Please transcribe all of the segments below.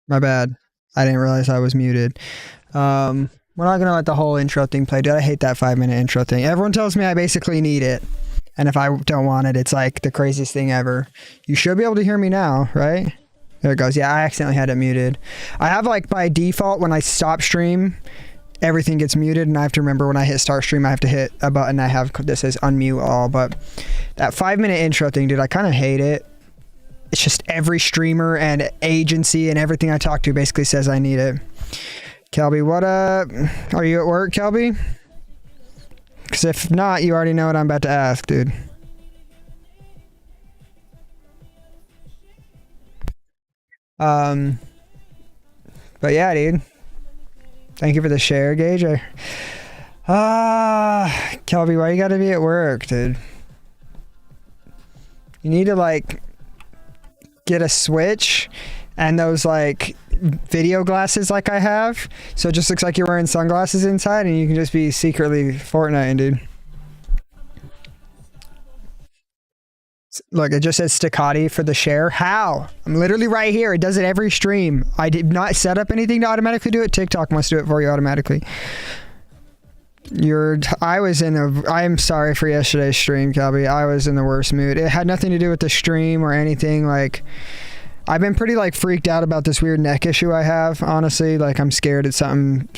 My bad. I didn't realize I was muted. We're not gonna let the whole intro thing play, dude. I hate that 5-minute intro thing. Everyone tells me I basically need it. And if I don't want it, it's like the craziest thing ever. You should be able to hear me now, right? There it goes. Yeah, I accidentally had it muted. I have like by default when I stop stream, everything gets muted, and I have to remember when I hit start stream, I have to hit a button I have that says unmute all. But that 5-minute intro thing, dude, I kind of hate it. It's just every streamer and agency and everything I talk to basically says I need it. Kelby, what up? Are you at work, Kelby? Because if not, you already know what I'm about to ask, dude. But yeah, dude. Thank you for the share, Gage. Kelby, why you gotta be at work, dude? You need to like get a Switch and those like video glasses like I have, so it just looks like you're wearing sunglasses inside and you can just be secretly Fortnite, dude. Look, it just says Staccati for the share. How? I'm literally right here. It does it every stream. I did not set up anything to automatically do it. TikTok must do it for you automatically. I'm sorry for yesterday's stream, Kelby. I was in the worst mood. It had nothing to do with the stream or anything. Like, I've been pretty like freaked out about this weird neck issue I have, honestly. Like, I'm scared it's something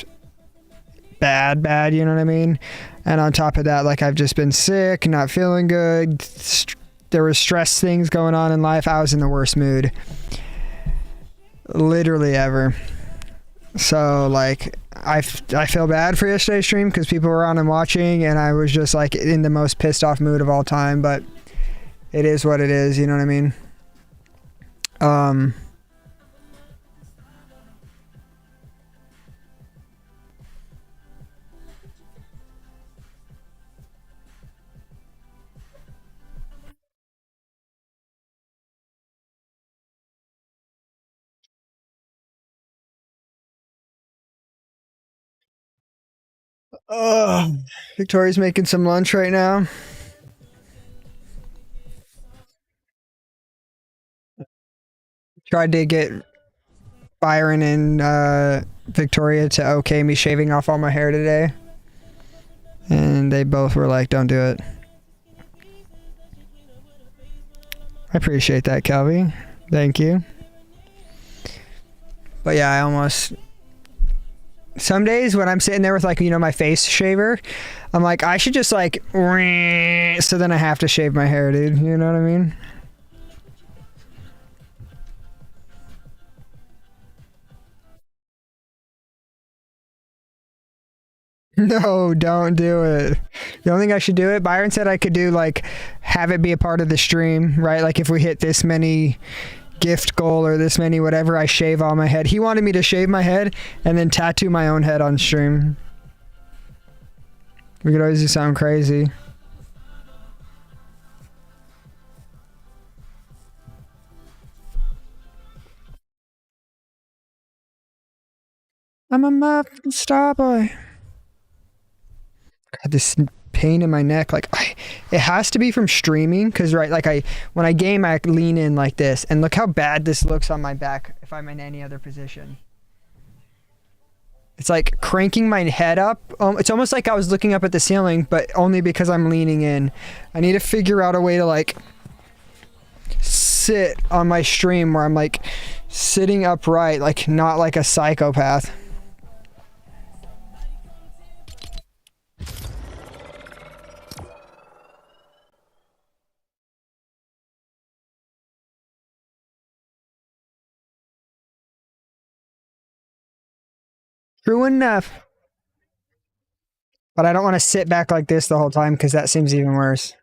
bad, you know what I mean? And on top of that, like, I've just been sick, not feeling good. There was stress things going on in life. I was in the worst mood literally ever. So like I feel bad for yesterday's stream because people were on and watching, and I was just like in the most pissed off mood of all time, but it is what it is, you know what I mean? Victoria's making some lunch right now. Tried to get Byron and Victoria to okay me shaving off all my hair today, and they both were like, don't do it. I appreciate that, Kelby. Thank you. But yeah, some days when I'm sitting there with like, you know, my face shaver, I'm like, I should just like, so then I have to shave my hair, dude. You know what I mean? No, don't do it. The only thing I should do it, Byron said I could do like, have it be a part of the stream, right? Like if we hit this many gift goal or this many whatever, I shave all my head. He wanted me to shave my head and then tattoo my own head on stream. We could always do something crazy. I'm a motherfucking star boy. God, this pain in my neck, like it has to be from streaming, because right, like when I game, I lean in like this, and look how bad this looks on my back if I'm in any other position. It's like cranking my head up. It's almost like I was looking up at the ceiling, but only because I'm leaning in. I need to figure out a way to like sit on my stream where I'm like sitting upright, like not like a psychopath. True enough. But I don't want to sit back like this the whole time because that seems even worse.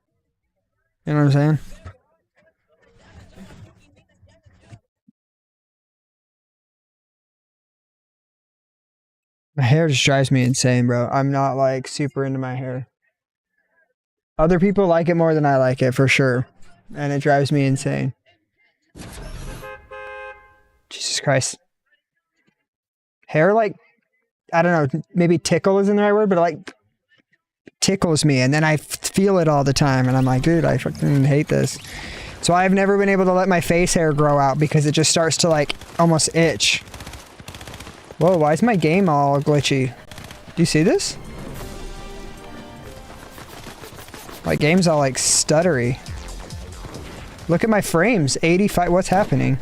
You know what I'm saying? My hair just drives me insane, bro. I'm not like super into my hair. Other people like it more than I like it, for sure. And it drives me insane. Jesus Christ. Hair, like, I don't know, maybe tickle isn't the right word, but it, like, tickles me, and then I feel it all the time, and I'm like, dude, I fucking hate this. So I've never been able to let my face hair grow out because it just starts to like almost itch. Whoa, why is my game all glitchy? Do you see this? My game's all like stuttery. Look at my frames, 85, what's happening?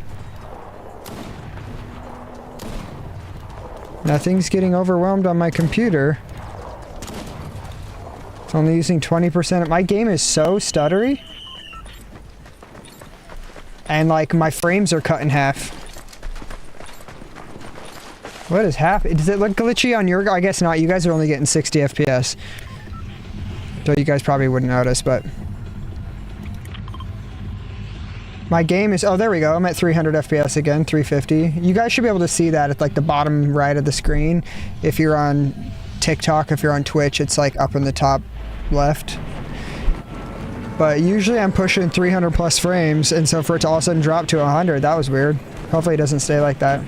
Nothing's getting overwhelmed on my computer. It's only using 20% of my game is so stuttery. And like my frames are cut in half. What is happening? Does it look glitchy on your? I guess not. You guys are only getting 60 FPS. So you guys probably wouldn't notice, but my game is, oh, there we go. I'm at 300 FPS again, 350. You guys should be able to see that at like the bottom right of the screen. If you're on TikTok, if you're on Twitch, it's like up in the top left. But usually I'm pushing 300 plus frames, and so for it to all of a sudden drop to 100, that was weird. Hopefully it doesn't stay like that.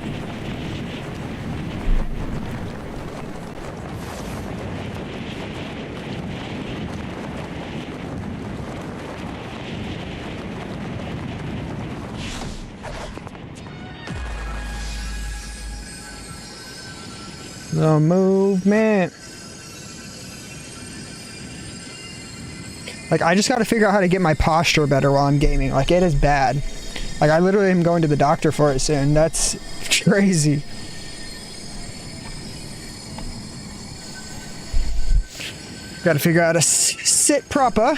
The movement. Like, I just gotta figure out how to get my posture better while I'm gaming. Like, it is bad. Like, I literally am going to the doctor for it soon. That's crazy. Gotta figure out how to sit proper. You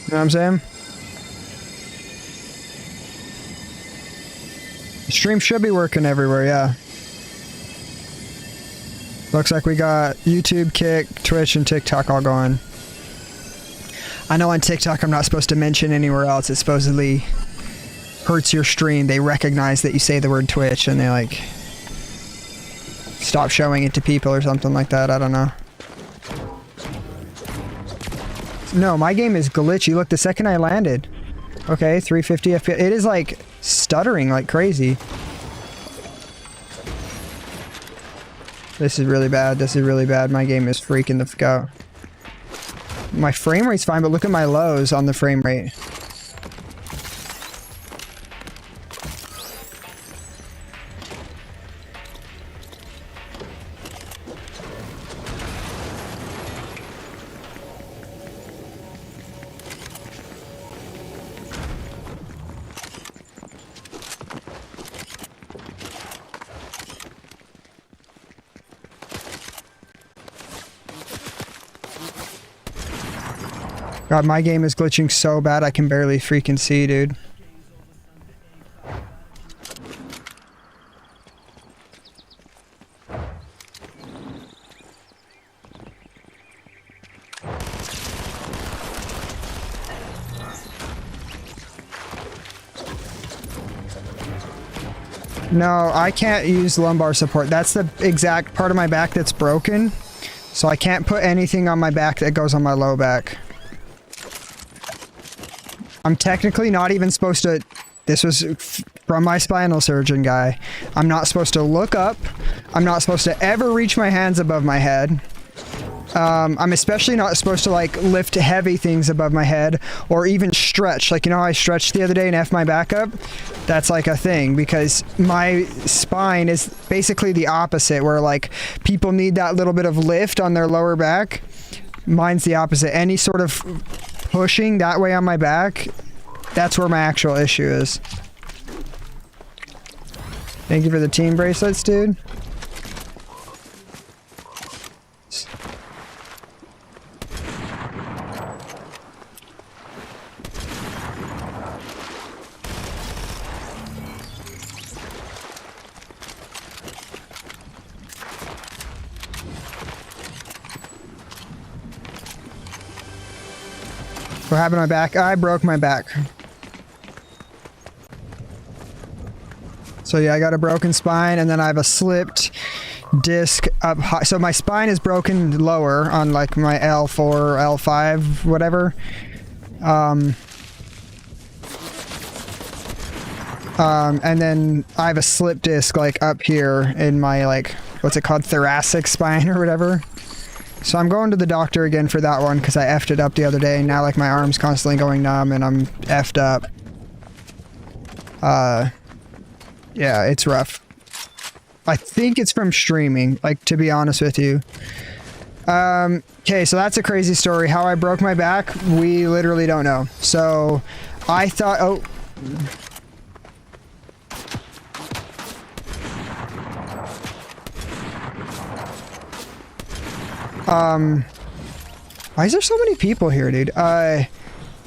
know what I'm saying? The stream should be working everywhere, yeah. Looks like we got YouTube, Kick, Twitch, and TikTok all going. I know on TikTok I'm not supposed to mention anywhere else. It supposedly hurts your stream. They recognize that you say the word Twitch and they like stop showing it to people or something like that. I don't know. No, my game is glitchy. Look, the second I landed. Okay, 350 FPS. It is like stuttering like crazy. This is really bad. This is really bad. My game is freaking the fuck out. My frame rate's fine, but look at my lows on the frame rate. God, my game is glitching so bad I can barely freaking see, dude. No, I can't use lumbar support. That's the exact part of my back that's broken. So I can't put anything on my back that goes on my low back. I'm technically not even supposed to, this was from my spinal surgeon guy. I'm not supposed to look up. I'm not supposed to ever reach my hands above my head. I'm especially not supposed to like lift heavy things above my head or even stretch. Like, you know how I stretched the other day and F my back up? That's like a thing because my spine is basically the opposite where like people need that little bit of lift on their lower back. Mine's the opposite. Any sort of pushing that way on my back, that's where my actual issue is. Thank you for the team bracelets, dude. What happened to my back? I broke my back. So yeah, I got a broken spine and then I have a slipped disc up high. So my spine is broken lower on like my L4, L5, whatever. And then I have a slip disc like up here in my like, what's it called? Thoracic spine or whatever. So I'm going to the doctor again for that one because I effed it up the other day and now like my arm's constantly going numb and I'm effed up. Yeah, it's rough. I think it's from streaming, like, to be honest with you. Okay, so that's a crazy story. How I broke my back, we literally don't know. So I thought, oh. Why is there so many people here, dude? I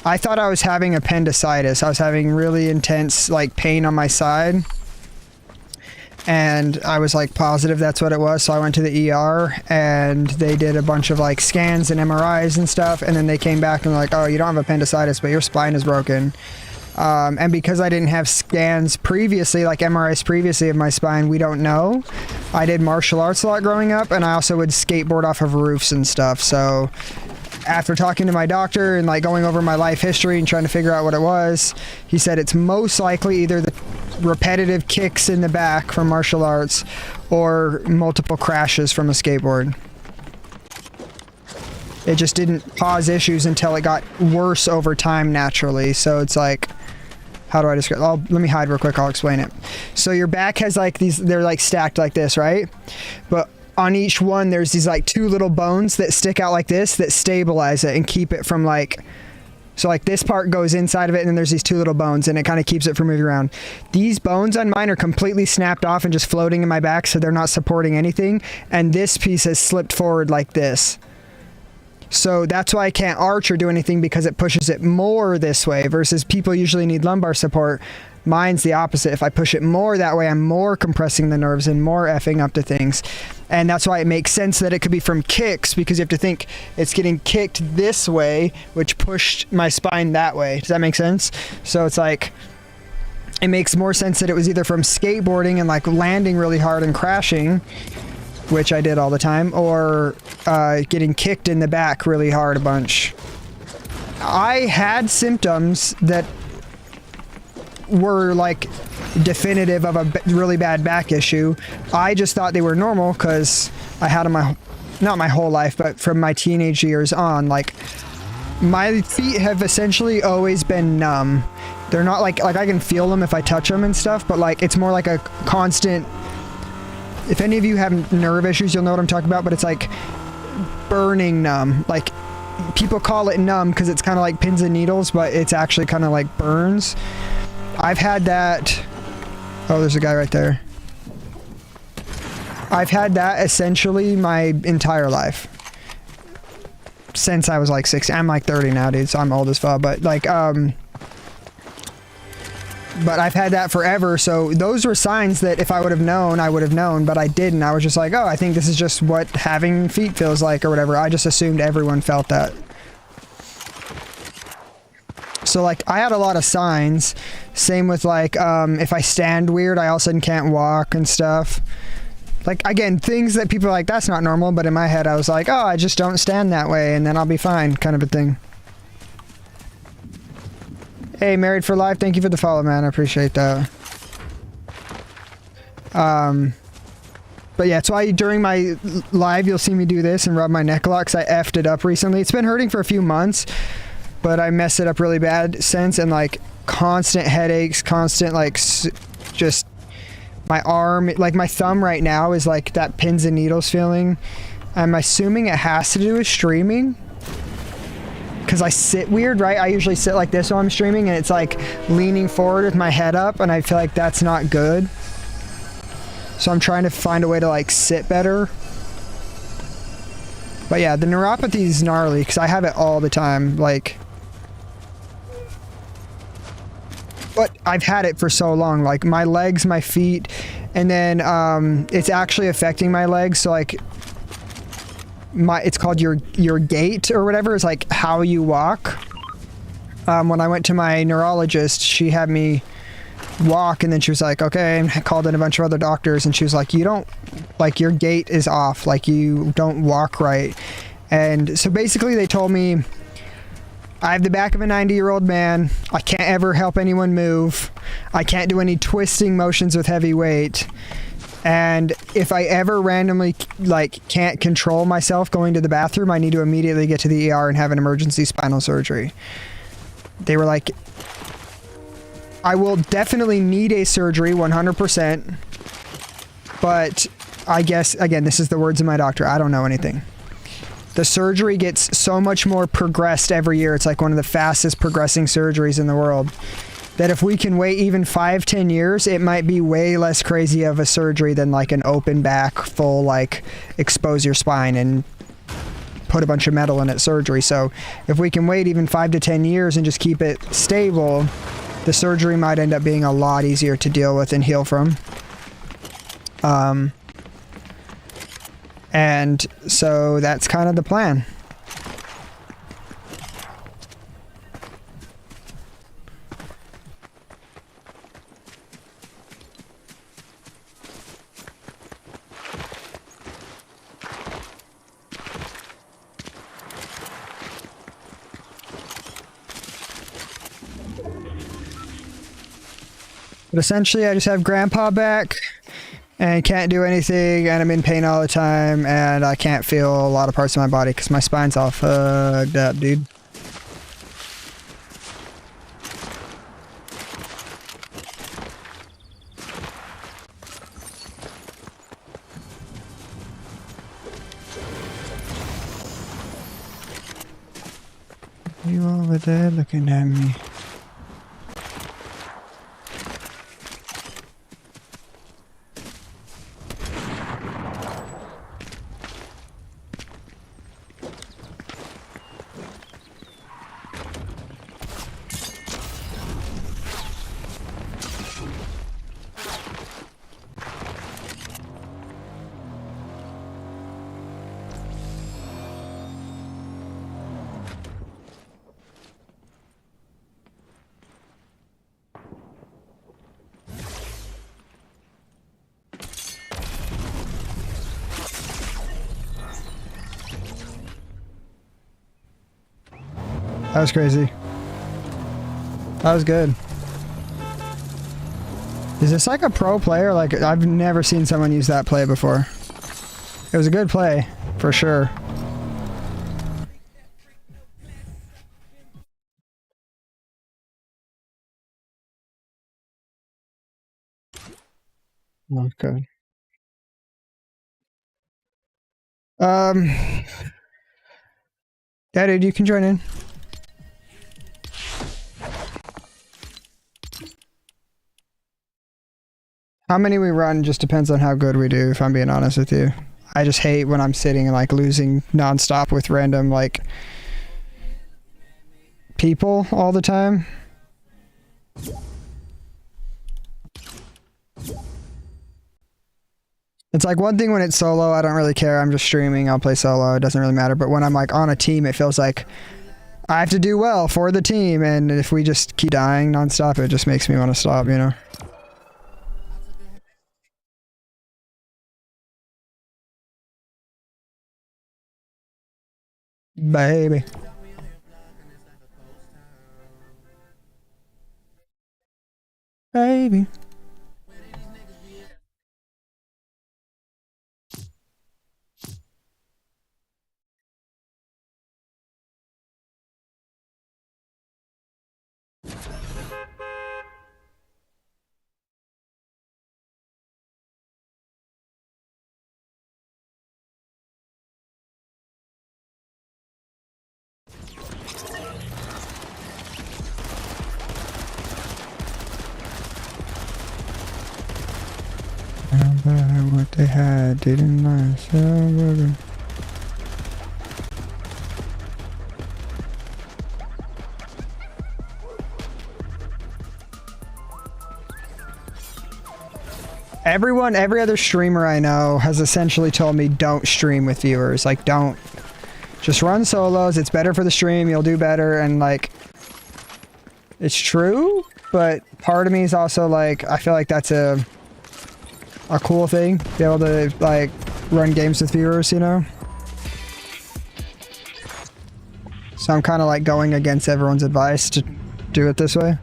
thought I was having appendicitis. I was having really intense, like, pain on my side. And I was, like, positive that's what it was. So I went to the ER, and they did a bunch of, like, scans and MRIs and stuff. And then they came back and were like, oh, you don't have appendicitis, but your spine is broken. And because I didn't have scans previously, like MRIs previously of my spine, we don't know. I did martial arts a lot growing up, and I also would skateboard off of roofs and stuff. So after talking to my doctor and like going over my life history and trying to figure out what it was, he said it's most likely either the repetitive kicks in the back from martial arts or multiple crashes from a skateboard. It just didn't cause issues until it got worse over time naturally. So it's like, how do I describe? Oh, let me hide real quick. I'll explain it. So your back has like these, they're like stacked like this, right? But on each one, there's these like two little bones that stick out like this that stabilize it and keep it from like, so like this part goes inside of it and then there's these two little bones and it kind of keeps it from moving around. These bones on mine are completely snapped off and just floating in my back, so they're not supporting anything. And this piece has slipped forward like this. So that's why I can't arch or do anything, because it pushes it more this way versus people usually need lumbar support. Mine's the opposite. If I push it more that way, I'm more compressing the nerves and more effing up to things. And that's why it makes sense that it could be from kicks, because you have to think it's getting kicked this way, which pushed my spine that way. Does that make sense? So it's like, it makes more sense that it was either from skateboarding and like landing really hard and crashing, which I did all the time, or getting kicked in the back really hard a bunch. I had symptoms that were like definitive of a really bad back issue. I just thought they were normal because I had them not my whole life, but from my teenage years on. Like, my feet have essentially always been numb. They're not like I can feel them if I touch them and stuff, but like it's more like a constant. If any of you have nerve issues, you'll know what I'm talking about, but it's like burning numb. Like, people call it numb because it's kind of like pins and needles, but it's actually kind of like burns. I've had that. Oh, there's a guy right there. I've had that essentially my entire life. Since I was like 16. I'm like 30 now, dude, so I'm old as fuck, but like, but I've had that forever, so those were signs that if I would have known, I would have known, but I didn't. I was just like, oh, I think this is just what having feet feels like or whatever. I just assumed everyone felt that. So like, I had a lot of signs. Same with like, if I stand weird, I all of a sudden can't walk and stuff. Like, again, things that people are like, that's not normal, but in my head I was like, oh, I just don't stand that way and then I'll be fine, kind of a thing. Hey, Married for Life, thank you for the follow, man. I appreciate that. But yeah, so during my live, you'll see me do this and rub my neck a lot because I effed it up recently. It's been hurting for a few months, but I messed it up really bad since, and like constant headaches, constant like just my arm, like my thumb right now is like that pins and needles feeling. I'm assuming it has to do with streaming. Because I sit weird, right? I usually sit like this while I'm streaming, and it's like leaning forward with my head up, and I feel like that's not good. So I'm trying to find a way to like sit better. But yeah, the neuropathy is gnarly because I have it all the time. Like, but I've had it for so long. Like my legs, my feet, and then it's actually affecting my legs. So like, it's called your gait or whatever. It's like how you walk. When I went to my neurologist, she had me walk, and then she was like, okay, and I called in a bunch of other doctors, and she was like, you don't, like, your gait is off, like you don't walk right. And so basically they told me I have the back of a 90-year-old man. I can't ever help anyone move. I can't do any twisting motions with heavy weight. And if I ever randomly, like, can't control myself going to the bathroom, I need to immediately get to the ER and have an emergency spinal surgery. They were like, I will definitely need a surgery 100%. But I guess, again, this is the words of my doctor. I don't know anything. The surgery gets so much more progressed every year. It's like one of the fastest progressing surgeries in the world. That if we can wait even 5-10 years, it might be way less crazy of a surgery than like an open back, full like expose your spine and put a bunch of metal in it surgery. So if we can wait even 5 to 10 years and just keep it stable, the surgery might end up being a lot easier to deal with and heal from. And so that's kind of the plan. But essentially, I just have Grandpa back and can't do anything, and I'm in pain all the time, and I can't feel a lot of parts of my body because my spine's all fucked up, dude. You over there looking at me? That was crazy. That was good. Is this like a pro player? Like, I've never seen someone use that play before. It was a good play, for sure. Okay. Yeah, dude, you can join in. How many we run just depends on how good we do, if I'm being honest with you. I just hate when I'm sitting and like losing nonstop with random like people all the time. It's like one thing when it's solo, I don't really care. I'm just streaming, I'll play solo, it doesn't really matter. But when I'm like on a team, it feels like I have to do well for the team. And if we just keep dying nonstop, it just makes me want to stop, you know? Baby. Baby. What they had, didn't I? So every other streamer I know has essentially told me don't stream with viewers. Like, don't. Just run solos. It's better for the stream. You'll do better. And like, it's true, but part of me is also like, I feel like that's a cool thing. Be able to like run games with viewers, you know? So I'm kind of like going against everyone's advice to do it this way.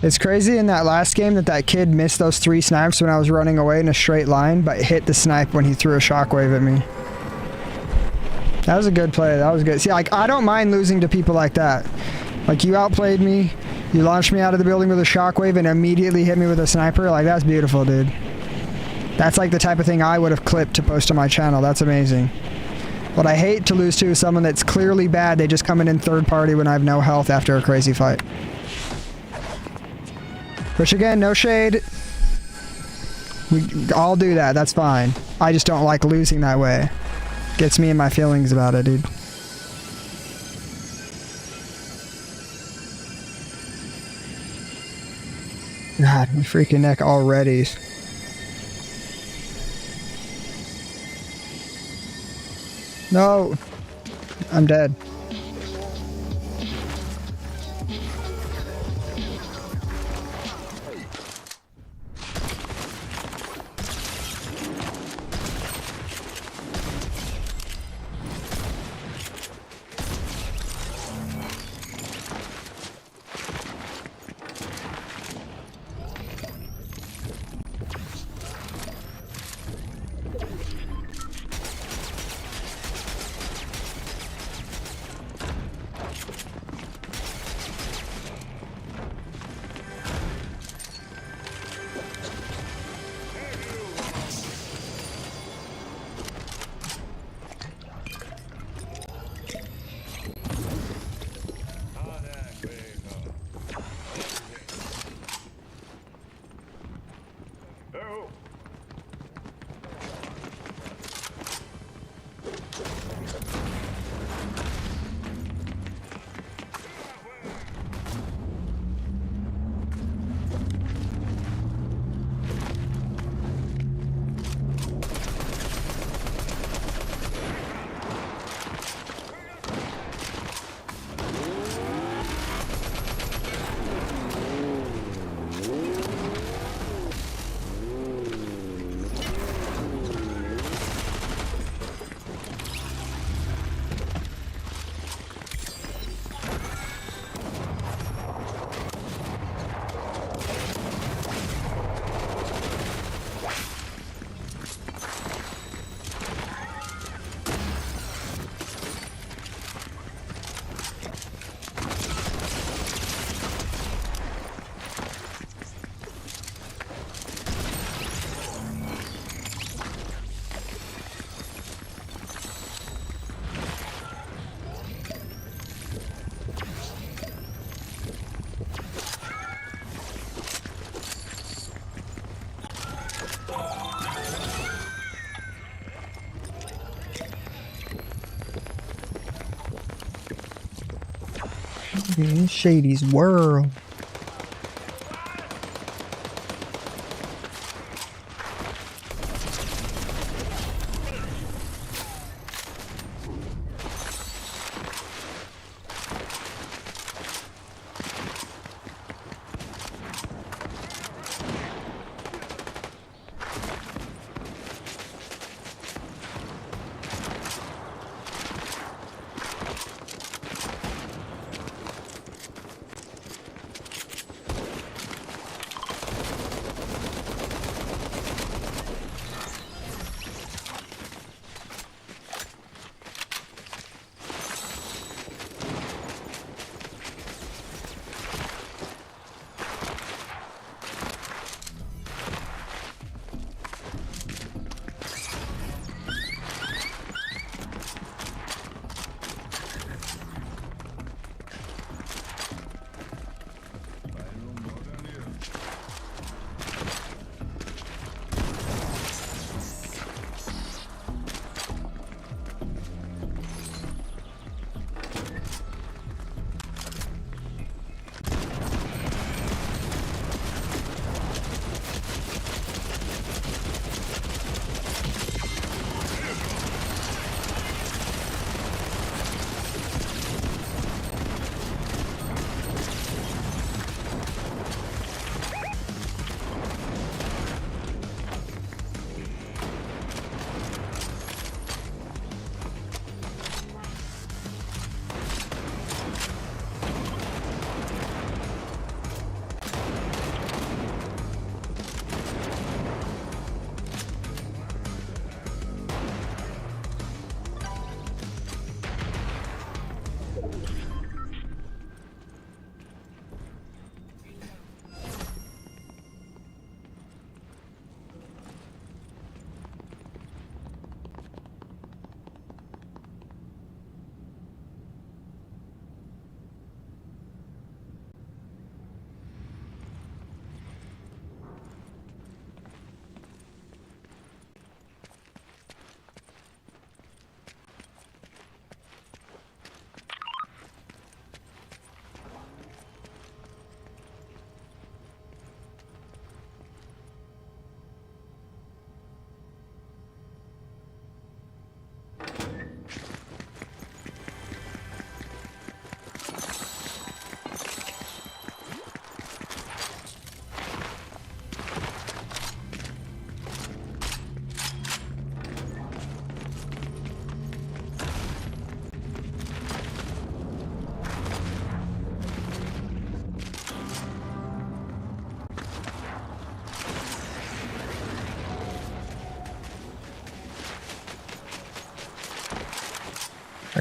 It's crazy in that last game that kid missed those 3 snipes when I was running away in a straight line, but hit the snipe when he threw a shockwave at me. That was a good play. That was good. See, like, I don't mind losing to people like that. Like, you outplayed me. You launched me out of the building with a shockwave and immediately hit me with a sniper. Like, that's beautiful, dude. That's like the type of thing I would have clipped to post to my channel. That's amazing. What I hate to lose to is someone that's clearly bad. They just come in third party when I have no health after a crazy fight. Which again, no shade. We all do that. That's fine. I just don't like losing that way. Gets me in my feelings about it, dude. God, my freaking neck already. No, I'm dead. Shady's world.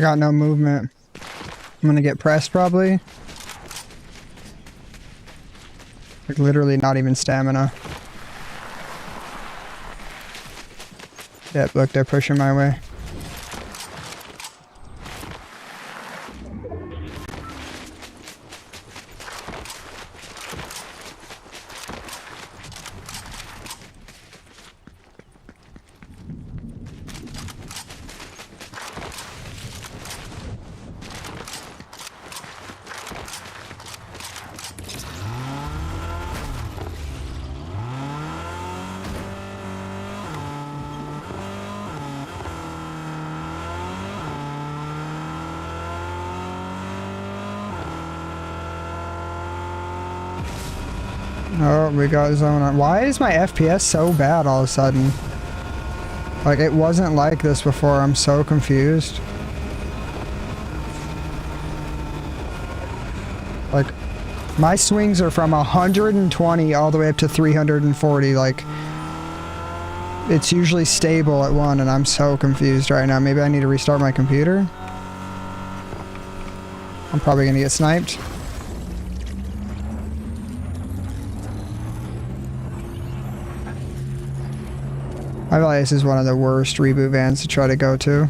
got no movement. I'm gonna get pressed probably. Like literally not even stamina. Yep, look, they're pushing my way. Oh, we got zone on. Why is my FPS so bad all of a sudden? Like, it wasn't like this before. I'm so confused. Like, my swings are from 120 all the way up to 340. Like, it's usually stable at 1, and I'm so confused right now. Maybe I need to restart my computer? I'm probably gonna get sniped. I feel like this is one of the worst reboot vans to try to go to.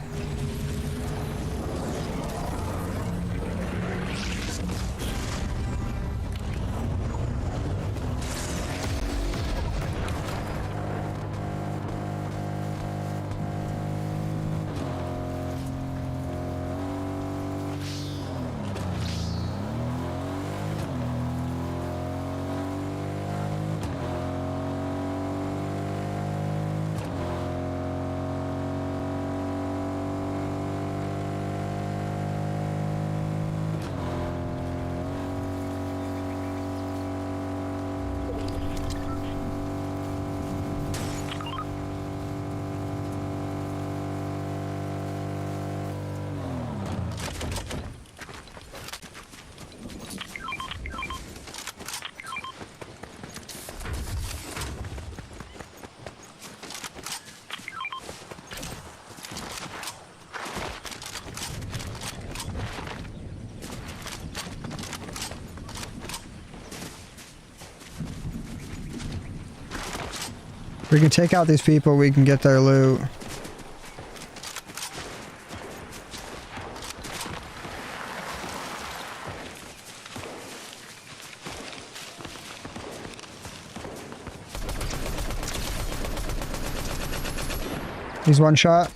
We can take out these people, we can get their loot. He's one shot.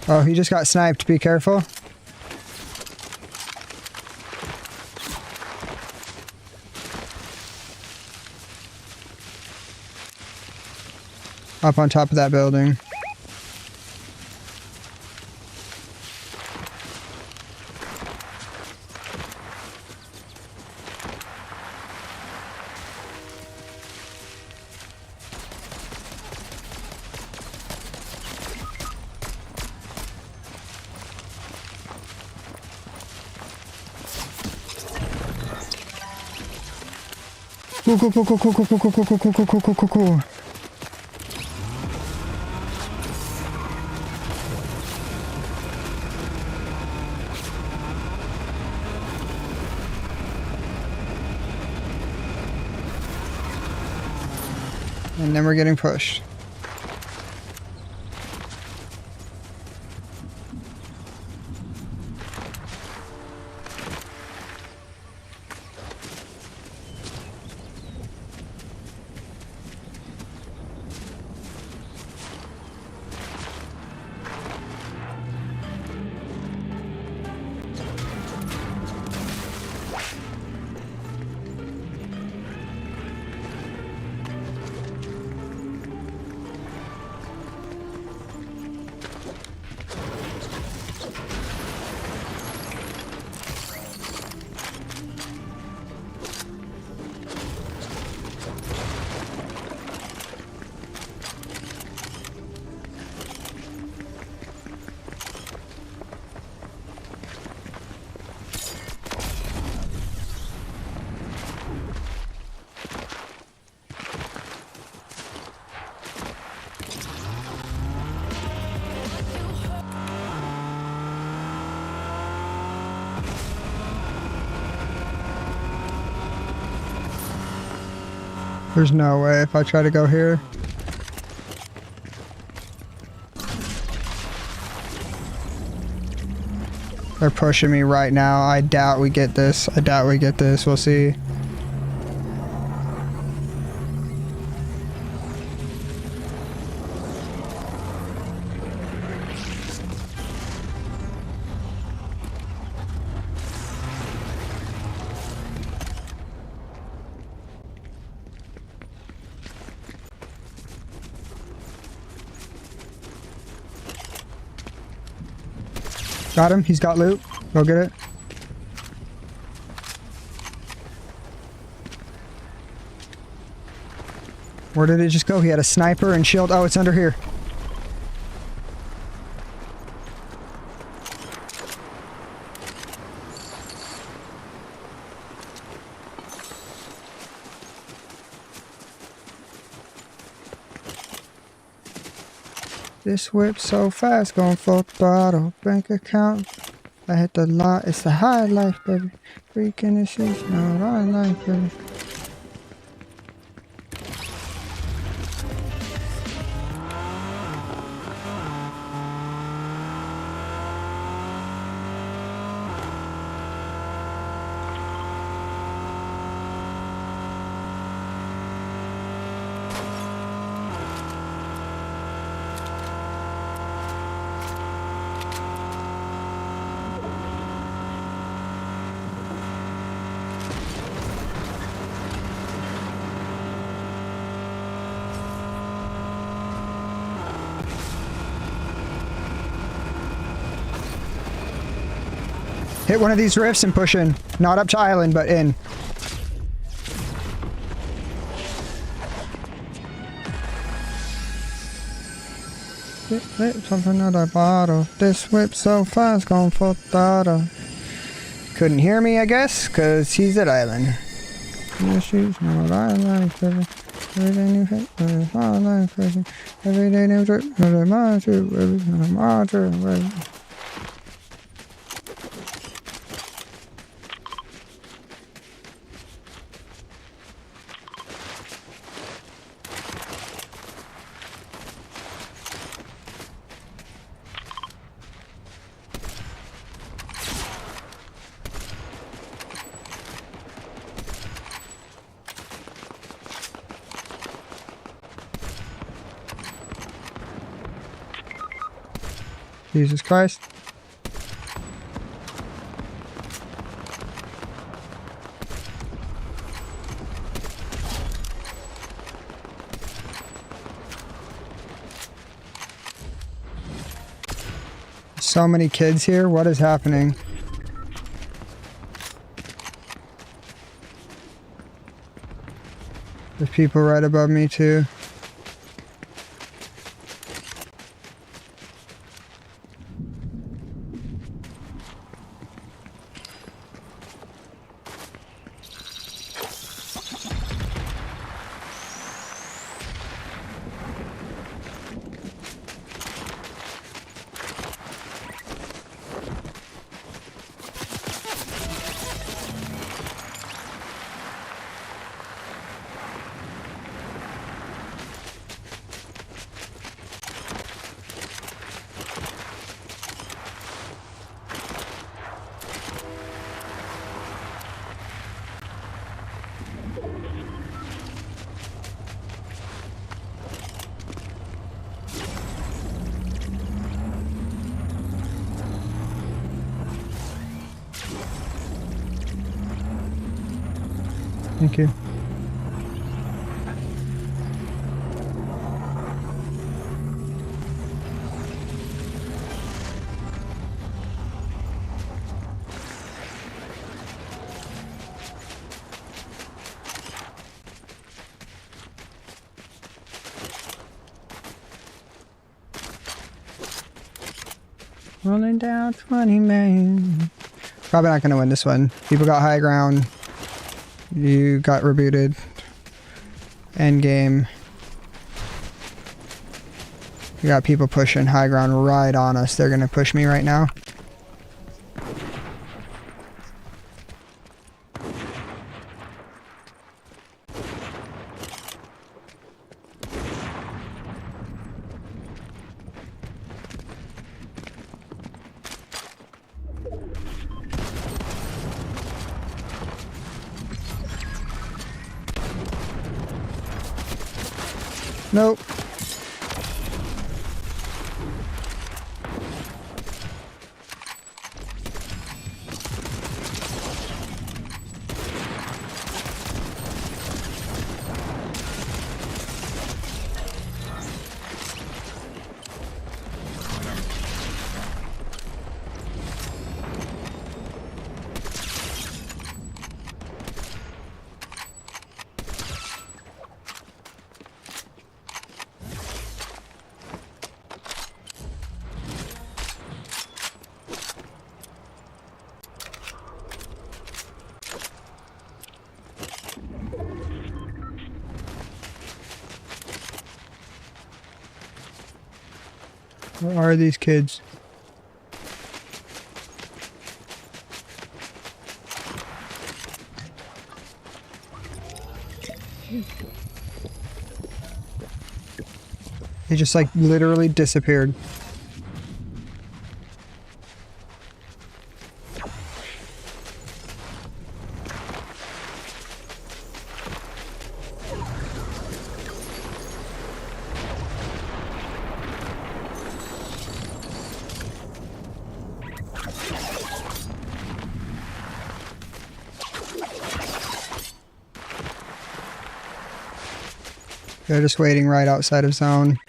Oh, he just got sniped. Be careful. Up on top of that building. Cool. And then we're getting pushed. There's no way if I try to go here. They're pushing me right now. I doubt we get this. I doubt we get this. We'll see. Got him. He's got loot. Go get it. Where did it just go? He had a sniper and shield. Oh, it's under here. This whip so fast, going full throttle. Bank account, I hit the lot. It's the high life, baby. Freaking this is not our life, baby. Hit one of these rifts and push in. Not up to island, but in. Whip something another bottle. This whip so fast, going full throttle. Couldn't hear me, I guess, because he's at island. She's not island, baby. Every day new hit, every day new trip, every my trip, every my trip, baby. Jesus Christ. So many kids here. What is happening? There's people right above me too. Thank you. Rolling down 20 man. Probably not gonna win this one. People got high ground. You got rebooted. End game. We got people pushing high ground right on us. They're gonna push me right now. Nope. Where are these kids? They just like literally disappeared. They're just waiting right outside of zone.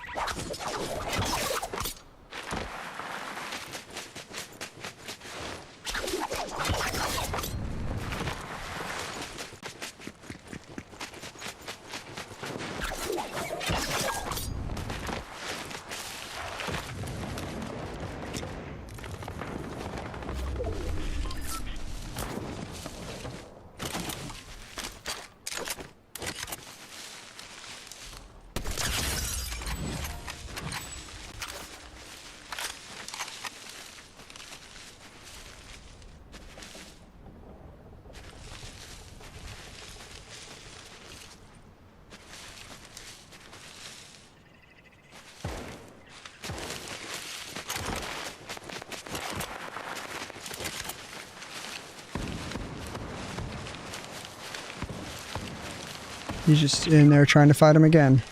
He's just in there trying to fight him again.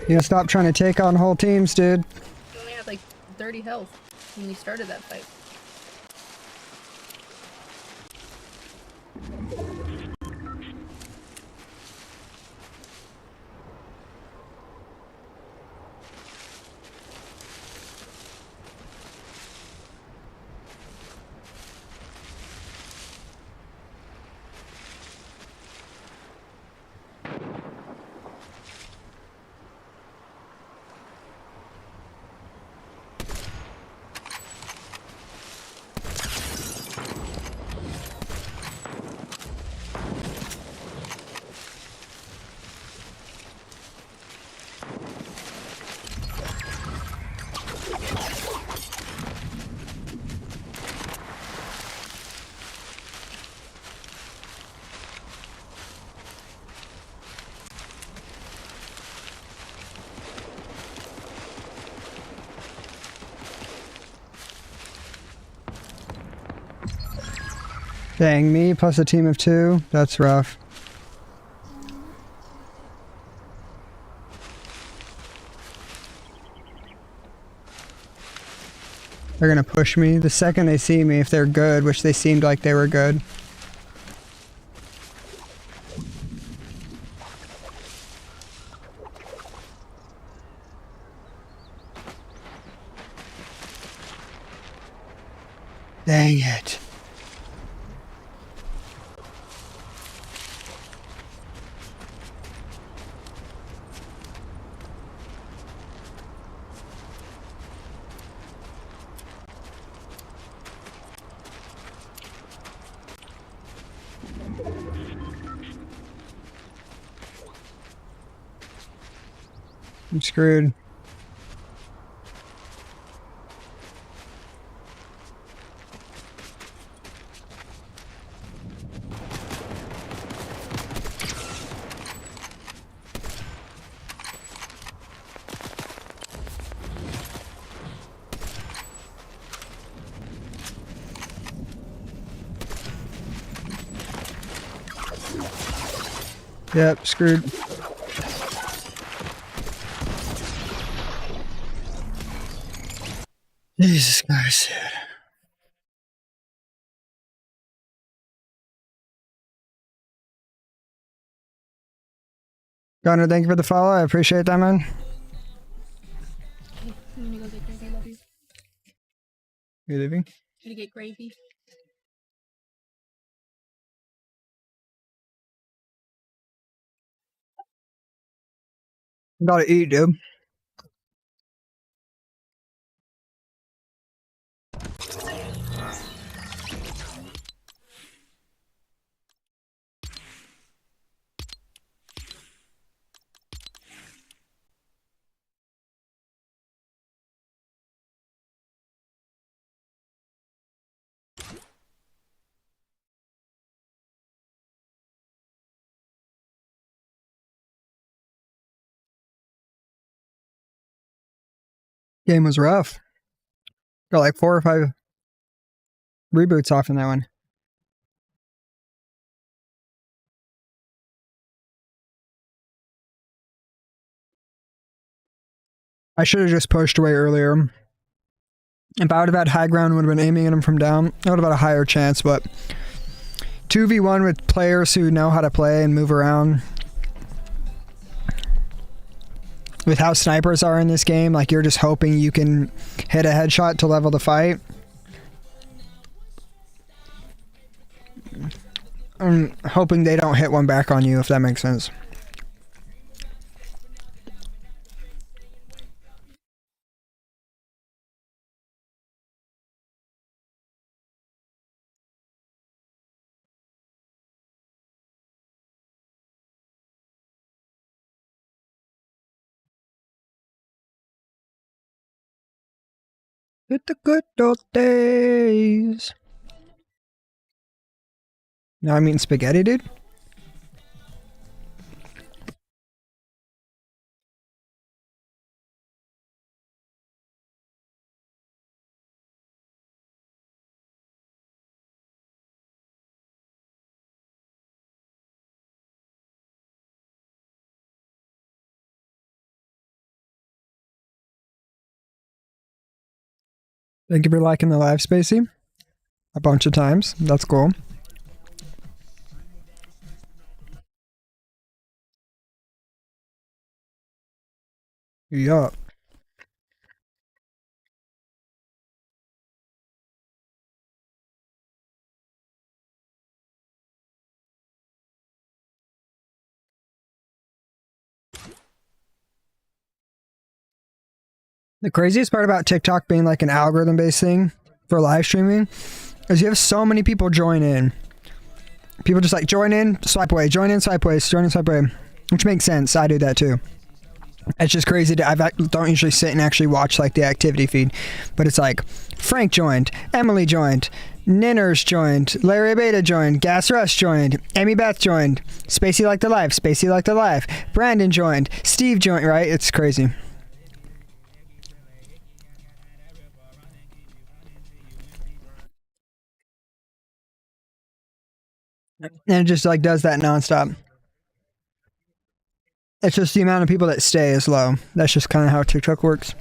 You gotta stop trying to take on whole teams, dude. He only had like 30 health when we started that fight. Dang, me plus a team of 2? That's rough. They're gonna push me the second they see me if they're good, which they seemed like they were good. Dang it. I'm screwed. Yep, screwed. Jesus Christ, dude. Gunner, thank you for the follow. I appreciate that, man. Okay, I'm gonna go get gravy. Love you. You leaving? Gonna get gravy. Gotta eat, dude. Game was rough. Got like 4 or 5 reboots off in that one. I should have just pushed away earlier. If I would have had high ground, would have been aiming at him from down, I would have had a higher chance, but 2v1 with players who know how to play and move around. With how snipers are in this game, like you're just hoping you can hit a headshot to level the fight. I'm hoping they don't hit one back on you, if that makes sense. Hit the good old days. Now I'm eating spaghetti, dude. Thank you for liking the live, Spacey. A bunch of times. That's cool. Yup. The craziest part about TikTok being like an algorithm based thing for live streaming is you have so many people join in. People just like join in, swipe away, join in, swipe away, join in, swipe away. Which makes sense. I do that too. It's just crazy. I don't usually sit and actually watch like the activity feed, but it's like Frank joined, Emily joined, Ninners joined, Larry Beta joined, Gas Rush joined, Amy Beth joined, Spacey Like the Live, Spacey Like the Live, Brandon joined, Steve joined, right? It's crazy. And it just like does that nonstop. It's just the amount of people that stay is low. That's just kind of how TikTok works.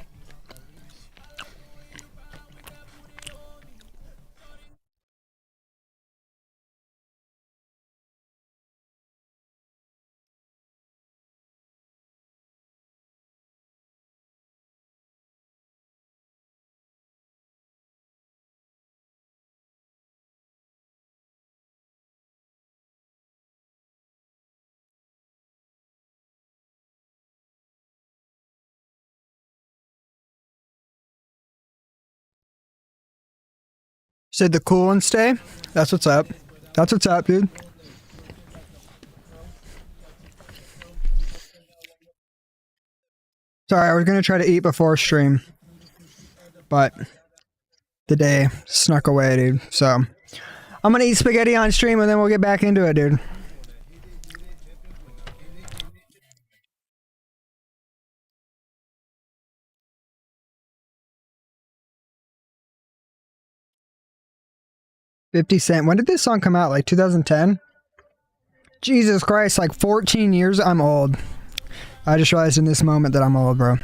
Said the cool ones stay. That's what's up. That's what's up, dude. Sorry, I was gonna try to eat before stream, but the day snuck away, dude. So I'm gonna eat spaghetti on stream and then we'll get back into it, dude. $50. When did this song come out? Like 2010? Jesus Christ, like 14 years? I'm old. I just realized in this moment that I'm old, bro.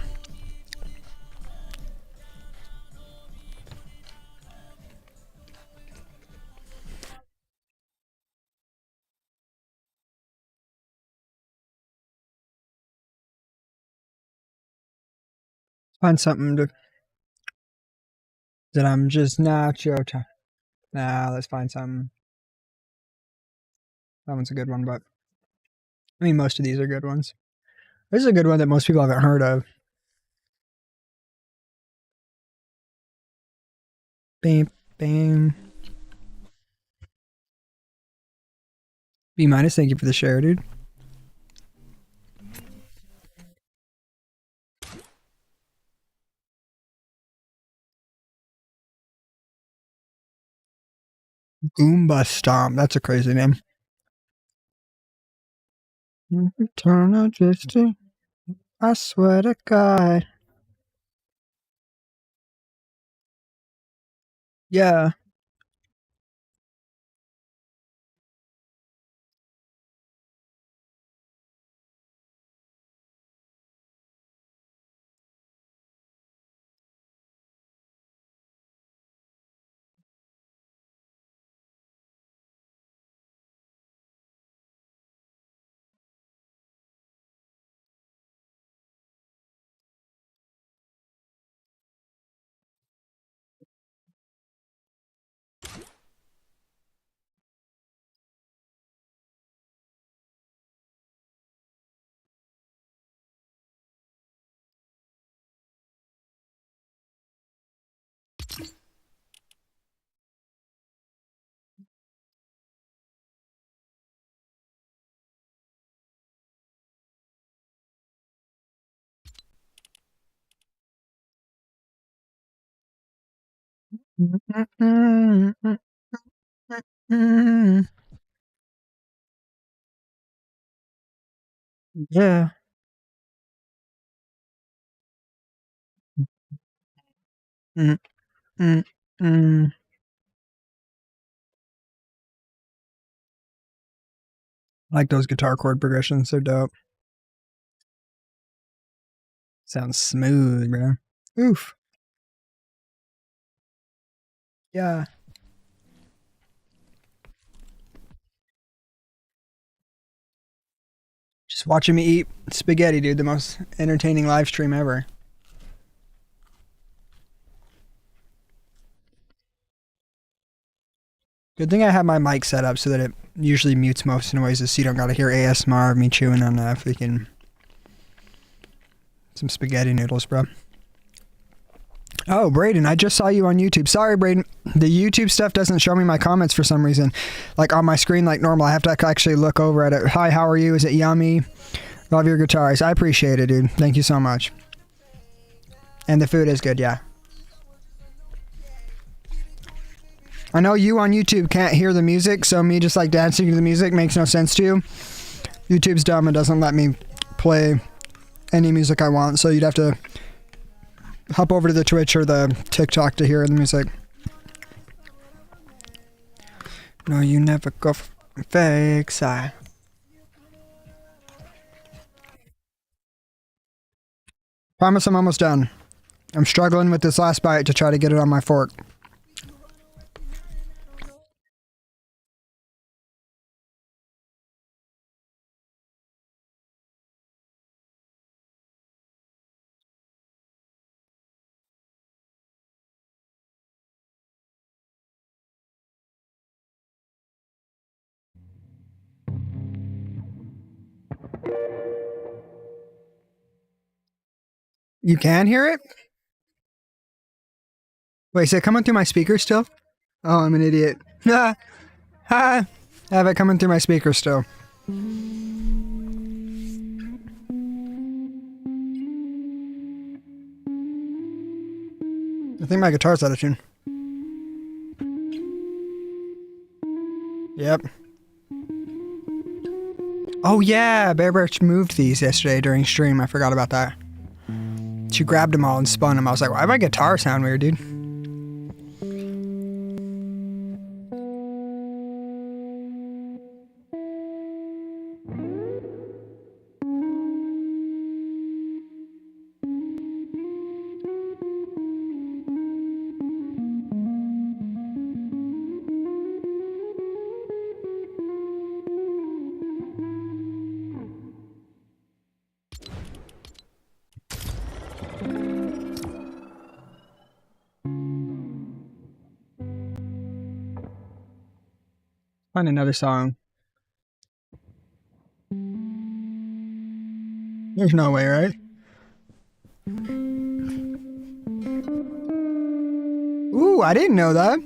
Find something to that I'm just not your time. Nah, let's find something. That one's a good one, but I mean, most of these are good ones. This is a good one that most people haven't heard of. Bam, bam. B minus, thank you for the share, dude. Goomba Stomp. That's a crazy name. Eternal drifting. I swear to God. Yeah. Yeah. Mm, mm, mm. I like those guitar chord progressions. They're dope. Sounds smooth, bro. Oof. Yeah. Just watching me eat spaghetti, dude. The most entertaining live stream ever. Good thing I have my mic set up so that it usually mutes most noises so you don't gotta hear ASMR of me chewing on freaking some spaghetti noodles, bro. Oh, Braden, I just saw you on YouTube. Sorry, Braden. The YouTube stuff doesn't show me my comments for some reason. Like on my screen like normal. I have to actually look over at it. Hi, how are you? Is it yummy? Love your guitars. I appreciate it, dude. Thank you so much. And the food is good, yeah. I know you on YouTube can't hear the music, so me just like dancing to the music makes no sense to you. YouTube's dumb and doesn't let me play any music I want, so you'd have to hop over to the Twitch or the TikTok to hear the music. No, you never go fake side. Promise I'm almost done. I'm struggling with this last bite to try to get it on my fork. You can hear it? Wait, is it coming through my speaker still? Oh, I'm an idiot. Ha! Ha! I have it coming through my speaker still. I think my guitar's out of tune. Yep. Oh yeah, Bear Birch moved these yesterday during stream. I forgot about that. She grabbed them all and spun them. I was like, why my guitar sound weird, dude? Find another song. There's no way, right? Ooh, I didn't know that.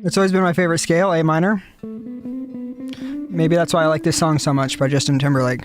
It's always been my favorite scale, A minor. Maybe that's why I like this song so much by Justin Timberlake.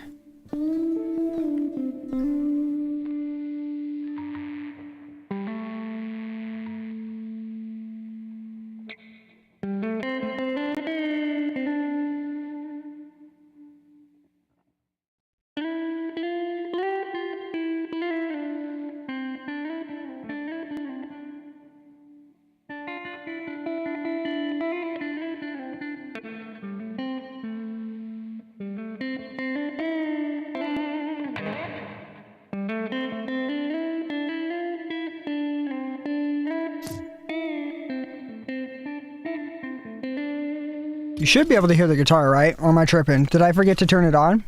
You should be able to hear the guitar, right? Or am I tripping? Did I forget to turn it on?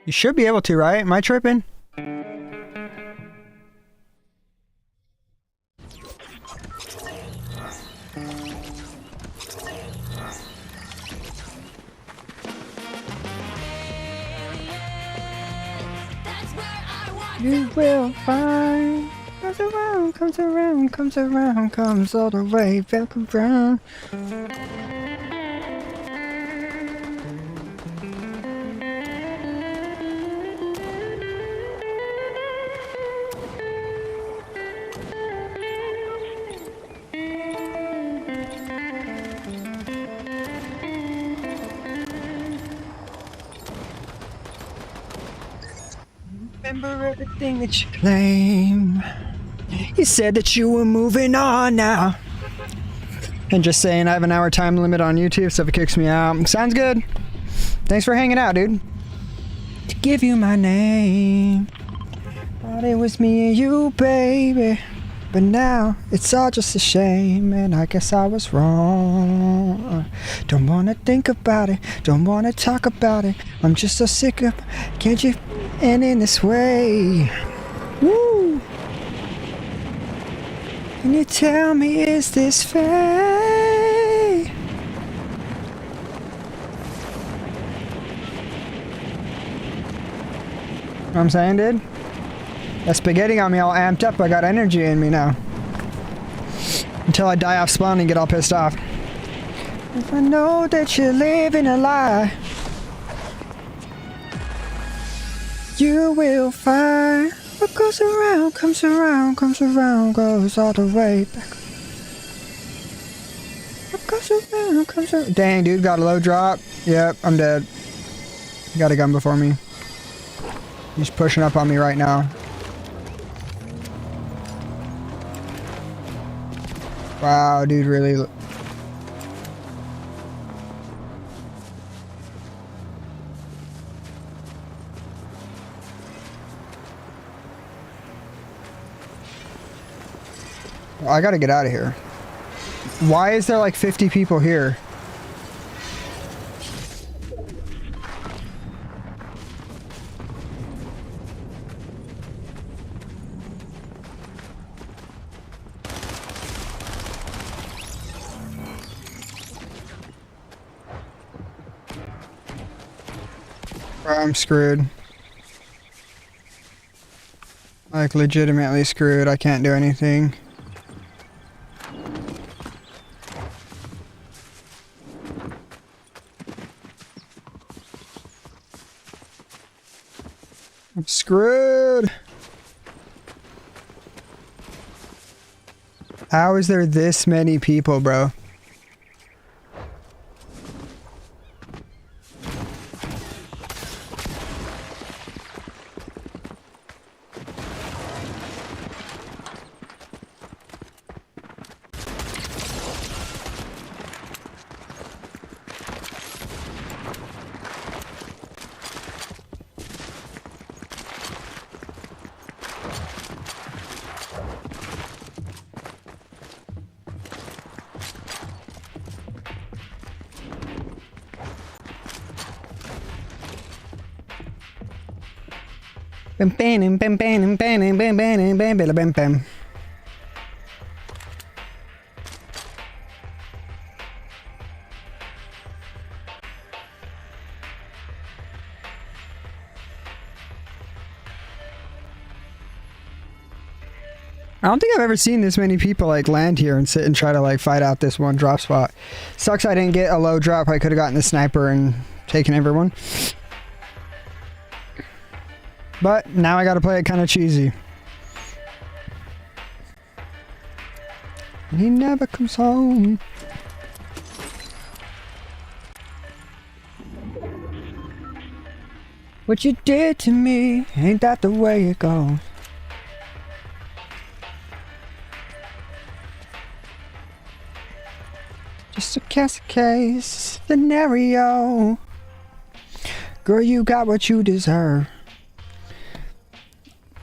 You should be able to, right? Am I tripping? You will find. Comes around, comes around, comes around, comes all the way back around. Remember everything that you claim. You said that you were moving on now. And just saying, I have an hour time limit on YouTube, so if it kicks me out, sounds good. Thanks for hanging out, dude. To give you my name. Thought it was me and you, baby. But now it's all just a shame, and I guess I was wrong. Don't wanna think about it, don't wanna talk about it. I'm just so sick of, can't you end in this way? Woo! Can you tell me, is this fair? You know what I'm saying, dude? That spaghetti got me all amped up. I got energy in me now. Until I die off spawn and get all pissed off. If I know that you're living a lie, you will find what goes around, comes around, comes around, goes all the way back. What goes around, comes around. Dang, dude, got a low drop. Yep, I'm dead. He got a gun before me. He's pushing up on me right now. Wow, dude, really. I gotta get out of here. Why is there like 50 people here? I'm screwed. Like, legitimately screwed. I can't do anything. I'm screwed. How is there this many people, bro? Bam, bam, bam, bam, bam, bam, bam, bam, bam, bam, bam, bam. I don't think I've ever seen this many people like land here and sit and try to like fight out this one drop spot. Sucks I didn't get a low drop. I could have gotten the sniper and taken everyone. But now I gotta play it kind of cheesy. He never comes home. What you did to me, ain't that the way it goes? Just a case scenario. Girl, you got what you deserve.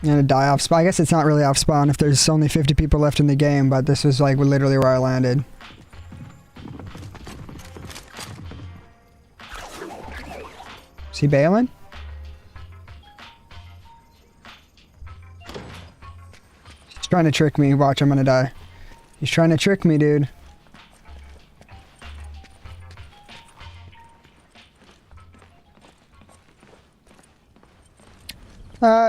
I'm gonna die off spawn. I guess it's not really off spawn if there's only 50 people left in the game, but this was like literally where I landed. Is he bailing? He's trying to trick me. Watch, I'm gonna die. He's trying to trick me, dude.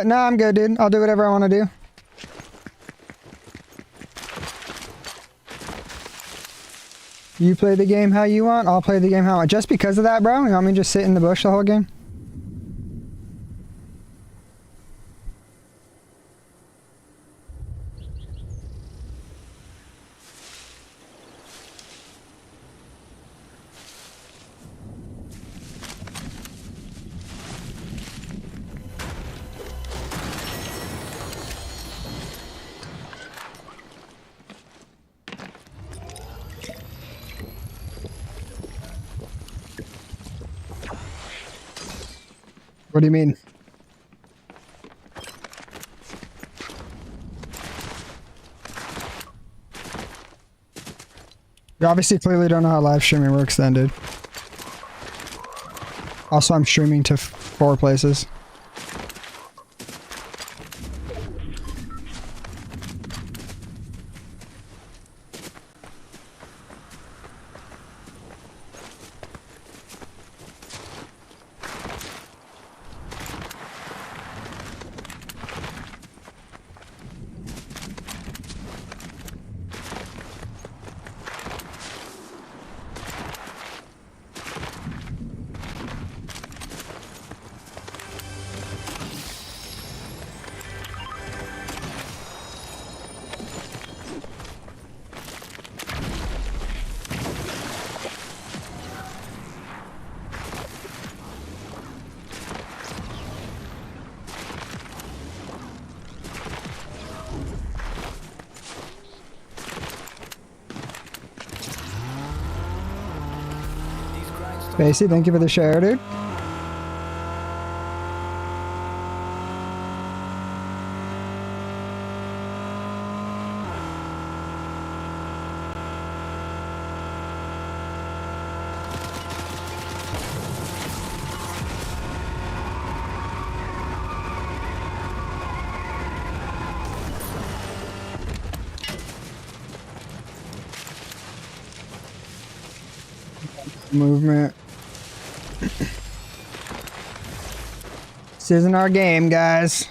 No, I'm good, dude. I'll do whatever I want to do. You play the game how you want, I'll play the game how I want. Just because of that, bro? You want me to just sit in the bush the whole game? What do you mean? You obviously clearly don't know how live streaming works then, dude. Also, I'm streaming to 4 places. Spacey, thank you for the share, dude. Movement. This isn't our game, guys.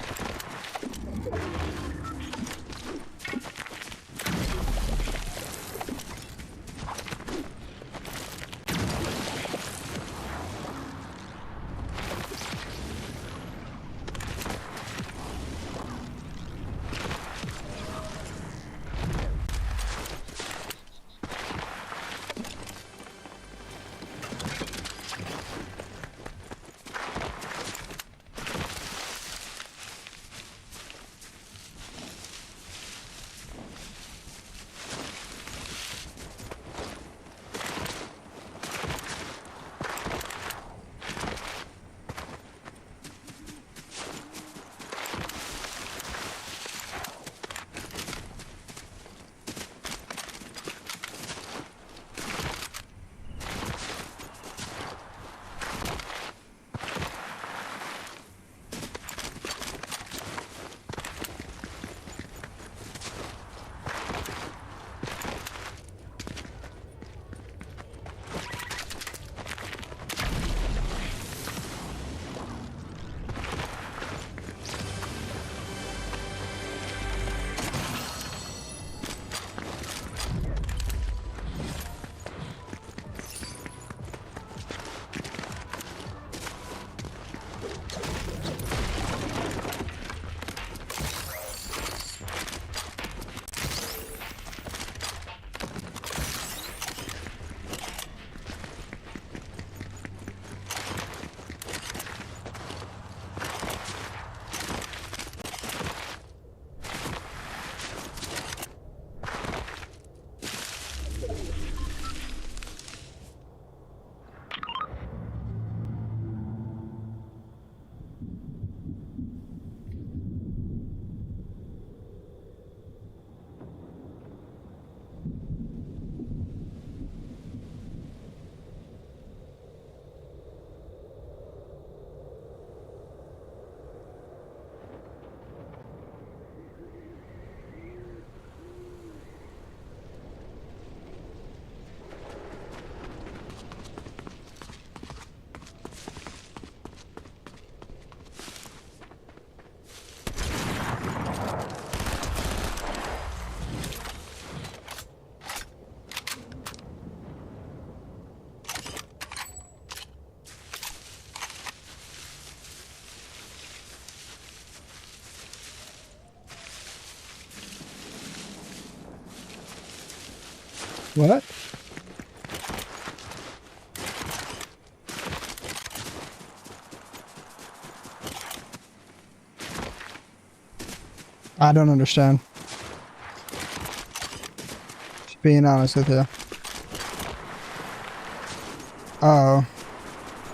What? I don't understand. Just being honest with you. Oh.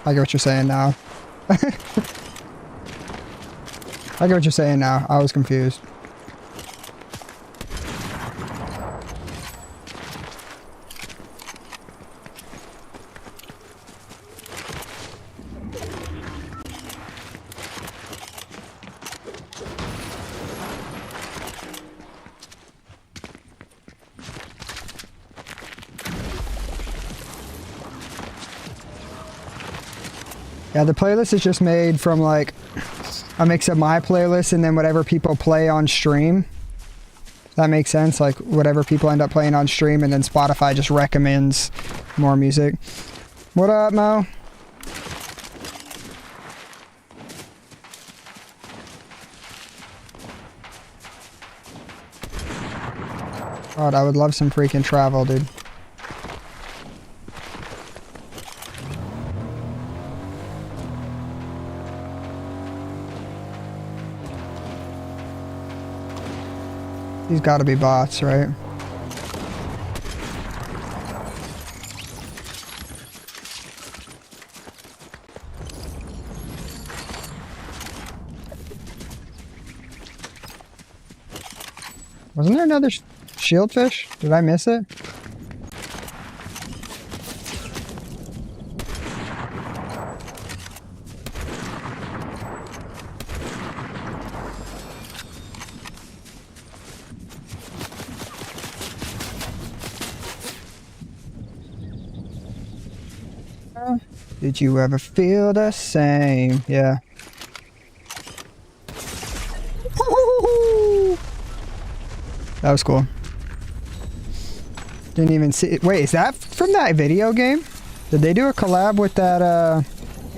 I get what you're saying now. I get what you're saying now. I was confused. Yeah, the playlist is just made from like a mix of my playlist and then whatever people play on stream. That makes sense, like whatever people end up playing on stream, and then Spotify just recommends more music. What up, Mo? God, I would love some freaking travel, dude. These gotta be bots, right? Wasn't there another shieldfish? Did I miss it? Did you ever feel the same? Yeah. That was cool. Didn't even see it. Wait, is that from that video game? Did they do a collab with that,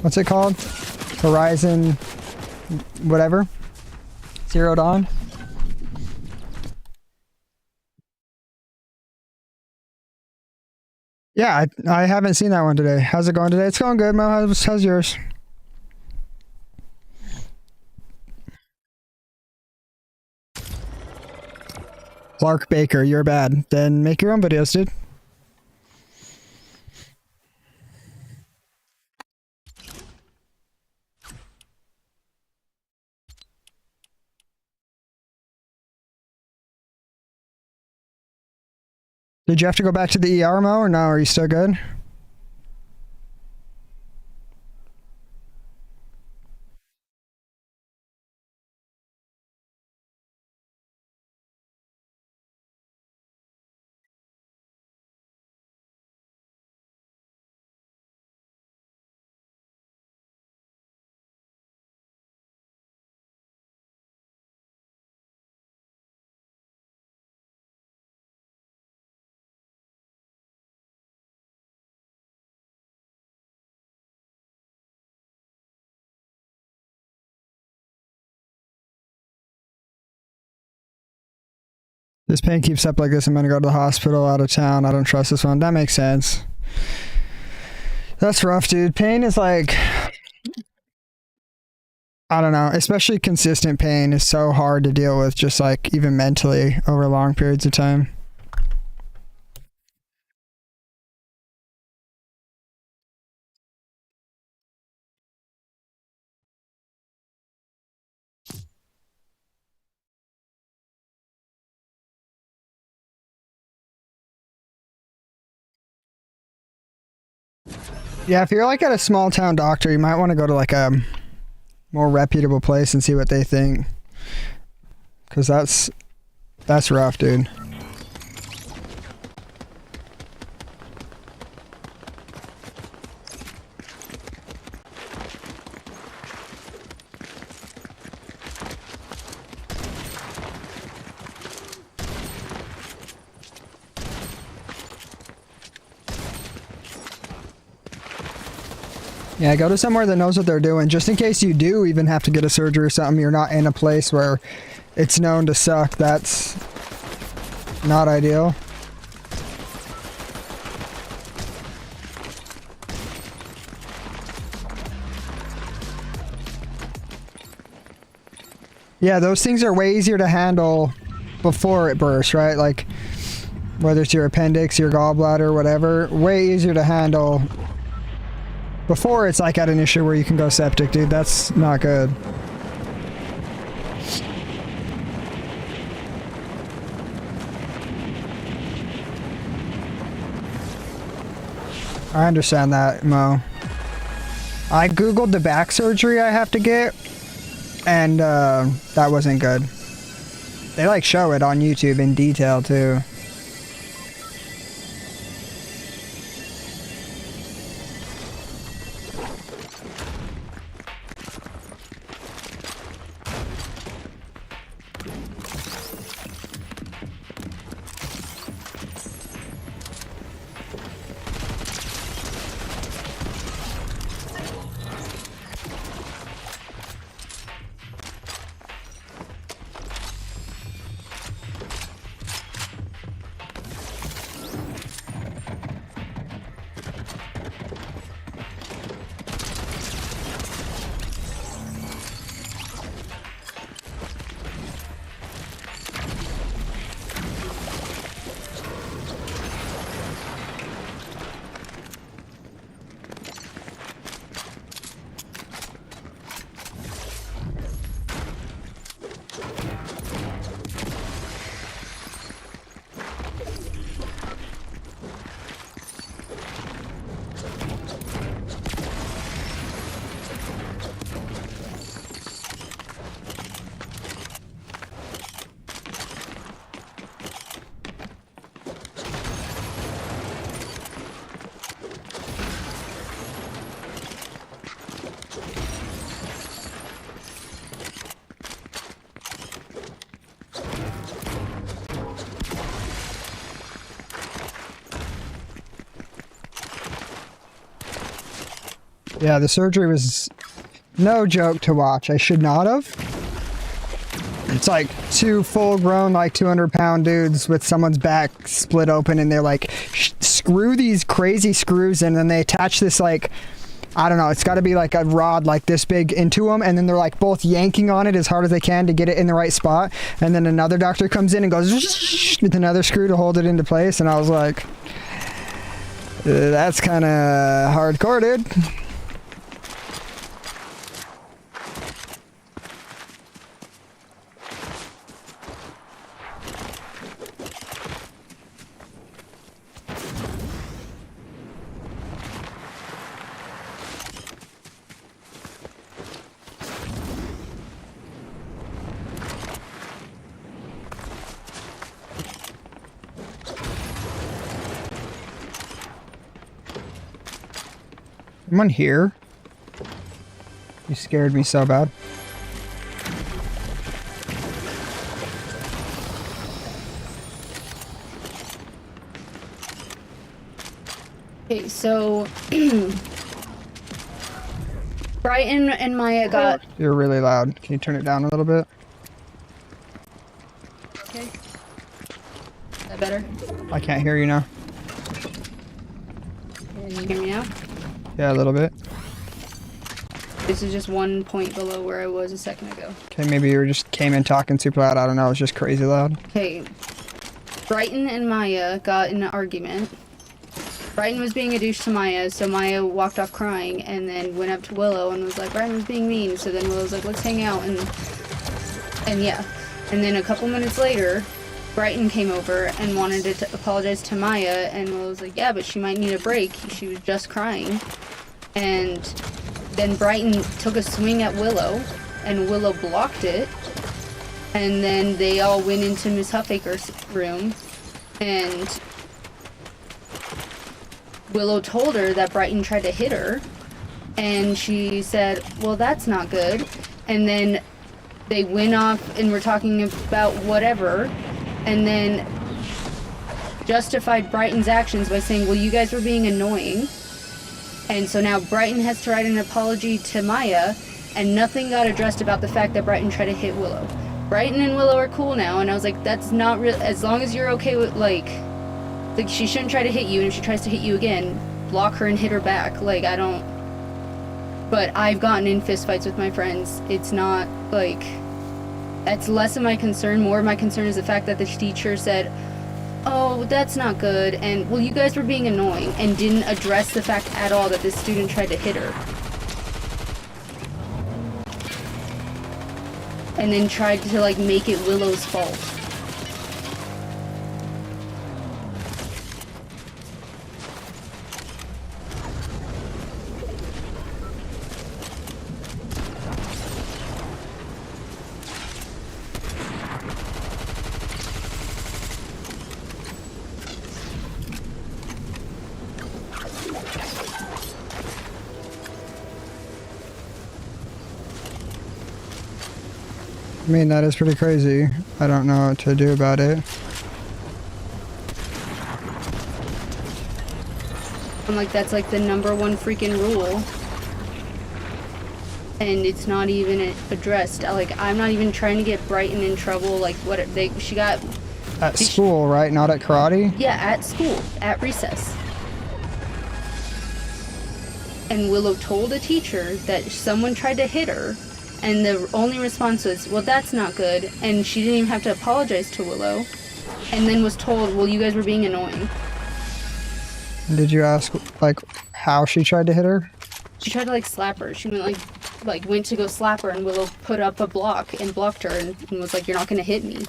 what's it called? Horizon, whatever? Zero Dawn? Yeah, I haven't seen that one today. How's it going today? It's going good, Mo. How's yours? Clark Baker, you're bad. Then make your own videos, dude. Did you have to go back to the ER, Mo, or no? Are you still good? This pain keeps up like this. I'm gonna go to the hospital out of town. I don't trust this one. That makes sense. That's rough, dude. Pain is like, I don't know, especially consistent pain is so hard to deal with, just like even mentally over long periods of time. Yeah, if you're like at a small town doctor, you might want to go to like a more reputable place and see what they think. Cause that's rough, dude. Yeah, go to somewhere that knows what they're doing, just in case you do even have to get a surgery or something. You're not in a place where it's known to suck. That's not ideal. Yeah, those things are way easier to handle before it bursts, right? Like, whether it's your appendix, your gallbladder, whatever, way easier to handle before it's like at an issue where you can go septic, dude. That's not good. I understand that, Mo. I googled the back surgery I have to get, and that wasn't good. They like show it on YouTube in detail too. Yeah, the surgery was no joke to watch. I should not have. It's like two full-grown, like 200-pound dudes with someone's back split open, and they're like, screw these crazy screws, and then they attach this, like, I don't know, it's got to be like a rod like this big into them, and then they're like both yanking on it as hard as they can to get it in the right spot, and then another doctor comes in and goes with another screw to hold it into place, and I was like, that's kind of hardcore, dude. Someone here? You scared me so bad. Okay, so Brighton and Maya got. You're really loud. Can you turn it down a little bit? Okay. Is that better? I can't hear you now. Can you hear me now? Yeah, a little bit. This is just 1 point below where I was a second ago. Okay, maybe you just came in talking super loud. I don't know. It was just crazy loud. Okay. Brighton and Maya got in an argument. Brighton was being a douche to Maya, so Maya walked off crying and then went up to Willow and was like, Brighton was being mean. So then Willow was like, let's hang out, and yeah. And then a couple minutes later, Brighton came over and wanted to apologize to Maya, and Willow was like, yeah, but she might need a break. She was just crying. And then Brighton took a swing at Willow, and Willow blocked it. And then they all went into Miss Huffaker's room, and Willow told her that Brighton tried to hit her, and she said, well, that's not good. And then they went off and were talking about whatever, and then justified Brighton's actions by saying, well, you guys were being annoying. And so now Brighton has to write an apology to Maya, and nothing got addressed about the fact that Brighton tried to hit Willow. Brighton and Willow are cool now, and I was like, that's not real. As long as you're okay with, like, she shouldn't try to hit you, and if she tries to hit you again, block her and hit her back. Like, I don't. But I've gotten in fistfights with my friends. It's not, like, That's less of my concern. More of my concern is the fact that the teacher said, oh, that's not good, and, well, you guys were being annoying, and didn't address the fact at all that this student tried to hit her. And then tried to, like, make it Willow's fault. I mean, that is pretty crazy. I don't know what to do about it. I'm like, that's like the #1 freaking rule. And it's not even addressed. Like, I'm not even trying to get Brighton in trouble. Like, she got... At school, right? Not at karate? Yeah, at school. At recess. And Willow told a teacher that someone tried to hit her. And the only response was, well, that's not good. And she didn't even have to apologize to Willow. And then was told, well, you guys were being annoying. Did you ask, like, how she tried to hit her? She tried to, like, slap her. She went, went to go slap her, and Willow put up a block and blocked her and was like, you're not going to hit me.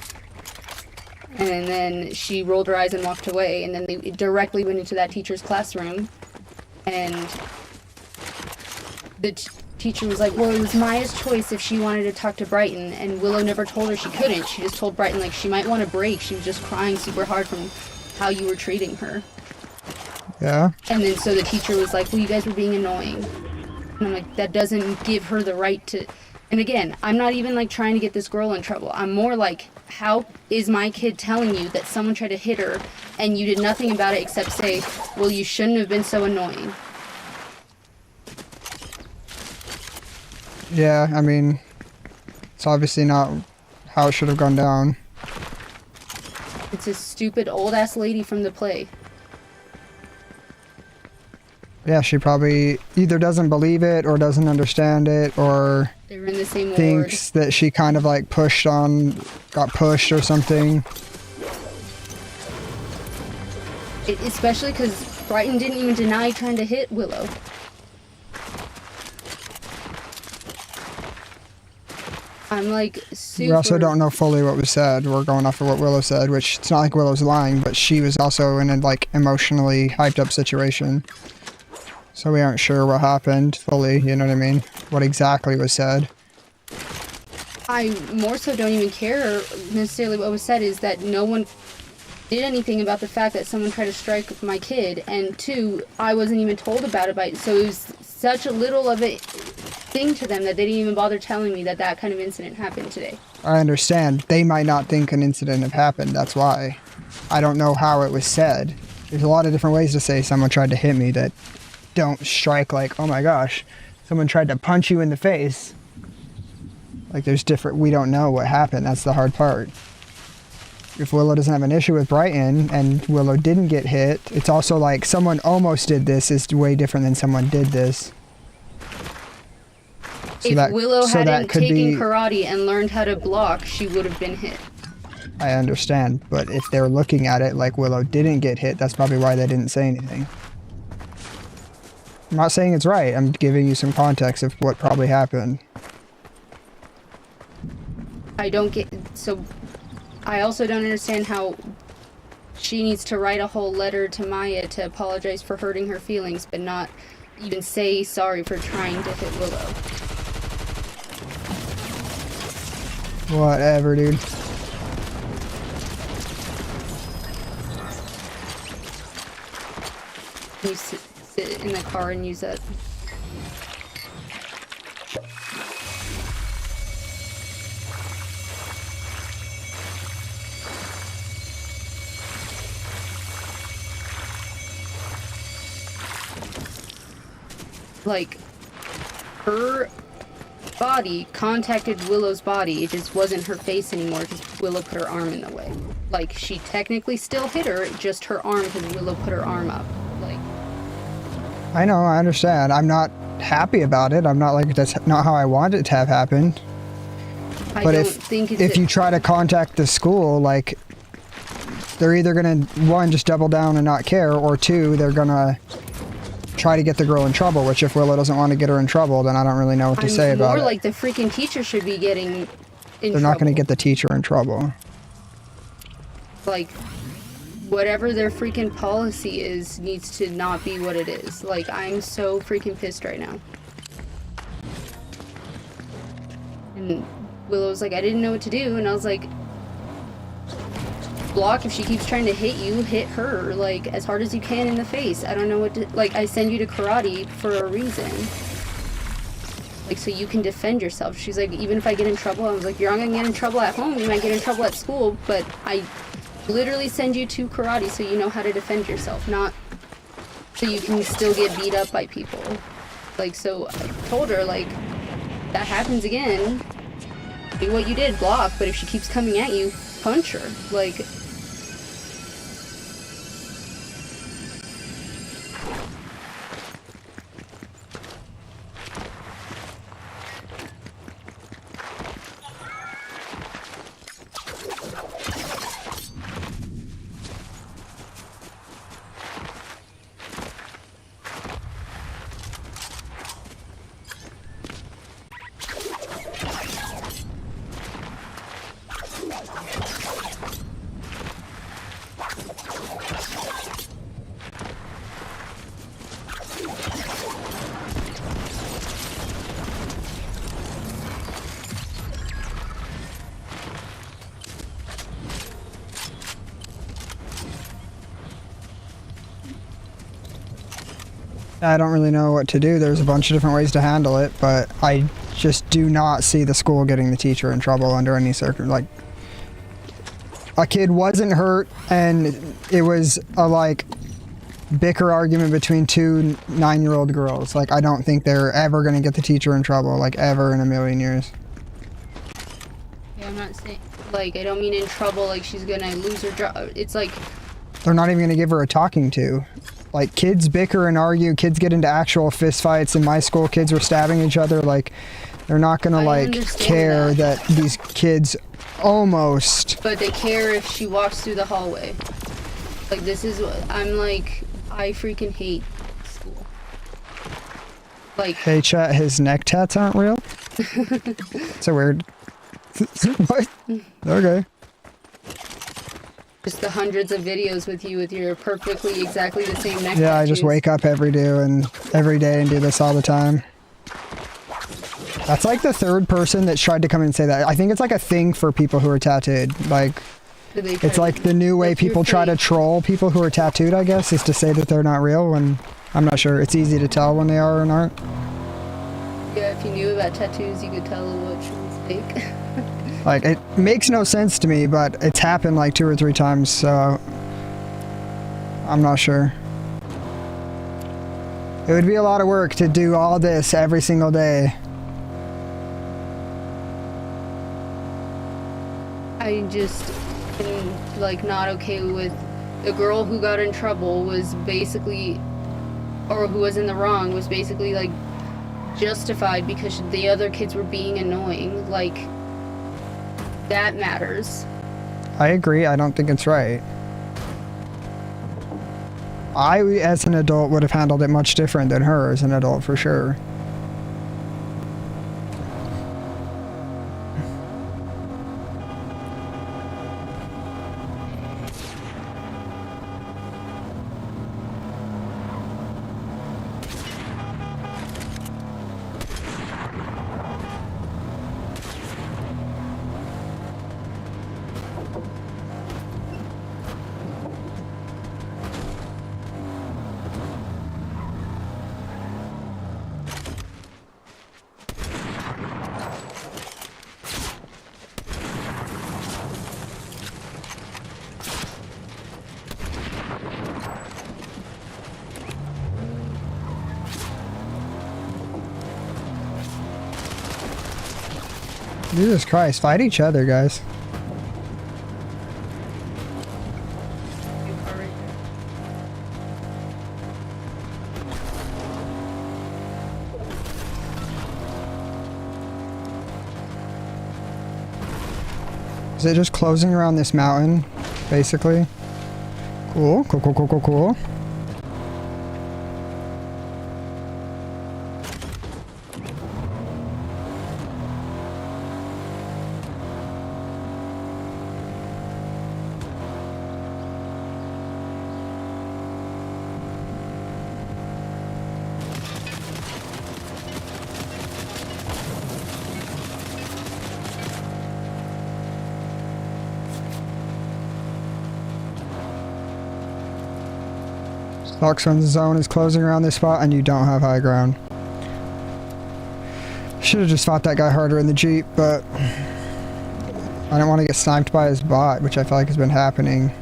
And then she rolled her eyes and walked away. And then they directly went into that teacher's classroom. And the teacher was like, well, it was Maya's choice if she wanted to talk to Brighton, and Willow never told her she couldn't. She just told Brighton, like, she might want a break. She was just crying super hard from how you were treating her. Yeah. And then so the teacher was like, well, you guys were being annoying. And I'm like, that doesn't give her the right to... And again, I'm not even, like, trying to get this girl in trouble. I'm more like, how is my kid telling you that someone tried to hit her and you did nothing about it except say, well, you shouldn't have been so annoying? Yeah, I mean, it's obviously not how it should have gone down. It's a stupid old-ass lady from the play. Yeah, she probably either doesn't believe it or doesn't understand it or They were in the same thinks that she kind of like got pushed or something. Especially because Brighton didn't even deny trying to hit Willow. I'm like super... We also don't know fully what was said. We're going off of what Willow said, which it's not like Willow's lying, but she was also in a like emotionally hyped up situation. So we aren't sure what happened fully, you know what I mean? What exactly was said. I more so don't even care necessarily what was said, is that no one did anything about the fact that someone tried to strike my kid, and 2, I wasn't even told about it, so it was such a little of a thing to them that they didn't even bother telling me that that kind of incident happened today. I understand. They might not think an incident have happened, that's why. I don't know how it was said. There's a lot of different ways to say someone tried to hit me that don't strike like, oh my gosh, someone tried to punch you in the face. Like, there's different, we don't know what happened. That's the hard part. If Willow doesn't have an issue with Brighton and Willow didn't get hit, it's also like someone almost did this is way different than someone did this. So if Willow hadn't taken karate and learned how to block, she would have been hit. I understand, but if they're looking at it like Willow didn't get hit, that's probably why they didn't say anything. I'm not saying it's right. I'm giving you some context of what probably happened. I don't get... So, I also don't understand how she needs to write a whole letter to Maya to apologize for hurting her feelings, but not even say sorry for trying to hit Willow. Whatever, dude. You sit in the car and use that. Like, her body contacted Willow's body, it just wasn't her face anymore because Willow put her arm in the way. Like, she technically still hit her, just her arm because Willow put her arm up. Like, I know, I understand. I'm not happy about it. I'm not like, that's not how I want it to have happened. I But don't think it's if you try to contact the school, like, they're either gonna, one, just double down and not care, or two, they're gonna try to get the girl in trouble, which if Willow doesn't want to get her in trouble, then I don't really know what to say about it. More like the freaking teacher should be getting in They're not going to get the teacher in trouble. Like, whatever their freaking policy is needs to not be what it is. Like, I'm so freaking pissed right now. And Willow's like, I didn't know what to do, and I was like, block. If she keeps trying to hit you, hit her, like, as hard as you can in the face. I don't know what to, like, I send you to karate for a reason, like, so you can defend yourself. She's like, even if I get in trouble, I was like, you're not gonna get in trouble at home, you might get in trouble at school, but I literally send you to karate so you know how to defend yourself, not so you can still get beat up by people. Like, so I told her, like, that happens again, do what you did, block, but if she keeps coming at you, punch her. Like, I don't really know what to do. There's a bunch of different ways to handle it, but I just do not see the school getting the teacher in trouble under any like, a kid wasn't hurt, and it was a, like, bicker argument between two 9-year-old girls. Like, I don't think they're ever going to get the teacher in trouble, like, ever in a million years. yeah, I'm not saying, like, I don't mean in trouble, like she's gonna lose her job. It's like, They're not even going to give her a talking to. Like, kids bicker and argue, kids get into actual fist fights. In my school, kids were stabbing each other. Like, they're not gonna, like, care that these kids almost... But they care if she walks through the hallway. Like, this is what, I'm like, I freaking hate school. Like... Hey, chat, his neck tats aren't real? It's a weird... What? Okay. Just the hundreds of videos with you with your perfectly exactly the same neck Yeah, tattoos. I just wake up every day and do this all the time. That's like the third person that's tried to come and say that. I think it's like a thing for people who are tattooed. Like, it's like the new way people try to troll people who are tattooed, I guess, is to say that they're not real, when I'm not sure. It's easy to tell when they are or aren't. Yeah, if you knew about tattoos, you could tell which one's fake. Like, it makes no sense to me, but it's happened like 2 or 3 times, so I'm not sure. It would be a lot of work to do all this every single day. I just am, like, not okay with the girl who got in trouble was basically, or who was in the wrong, was basically, like, justified because the other kids were being annoying. Like, that matters. I agree. I don't think it's right. I, as an adult, would have handled it much different than her as an adult, for sure. Jesus Christ, fight each other, guys. Is it just closing around this mountain, basically? Cool, cool, cool, cool, cool, cool. Foxhunt's zone is closing around this spot and you don't have high ground. Should have just fought that guy harder in the Jeep, but I don't want to get sniped by his bot, which I feel like has been happening.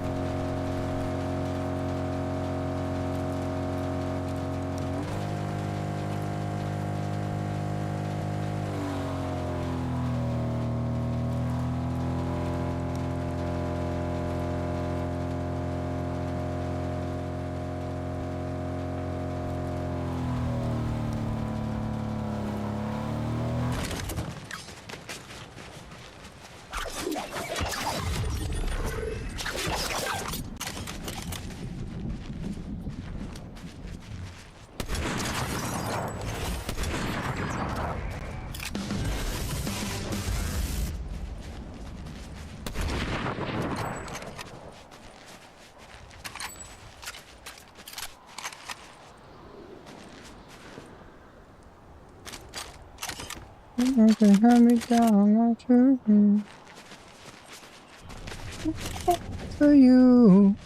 For you.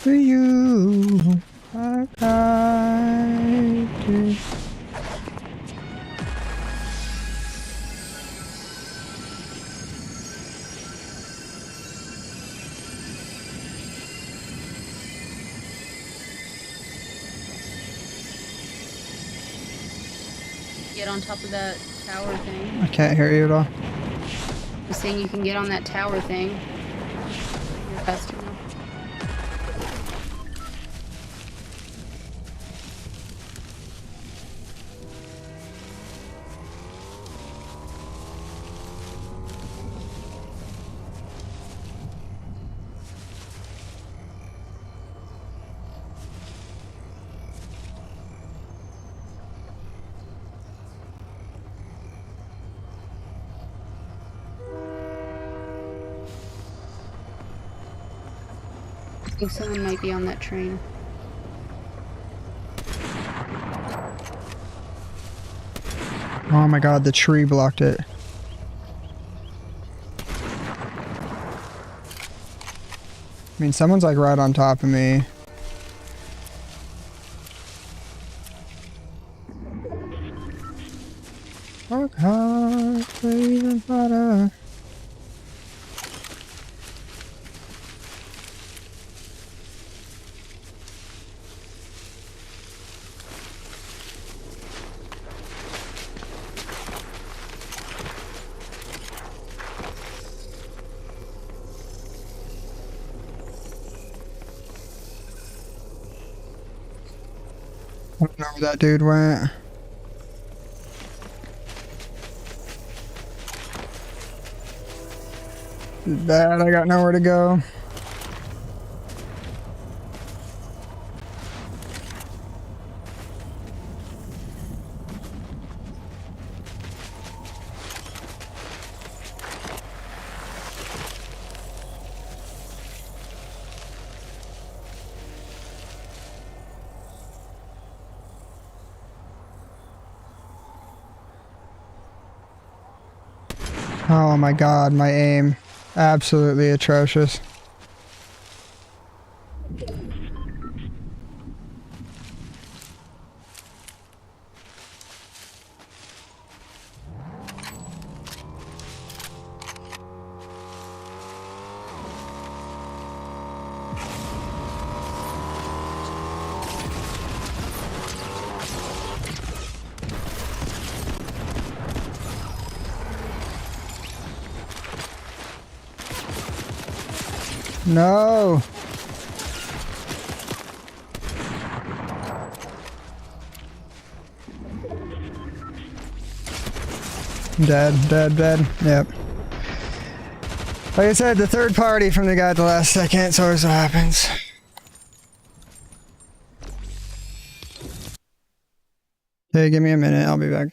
For you, I died. Get on top of that tower thing. I can't hear you at all. I'm saying you can get on that tower thing. Your customer. I think someone might be on that train. Oh my god, the tree blocked it. I mean, someone's like right on top of me. Work hard, even harder. I don't know where that dude went. Bad, I got nowhere to go. Oh my god, my aim. Absolutely atrocious. No! Dead. Yep. Like I said, the third party from the guy at the last second, so always what happens. Hey, give me a minute, I'll be back.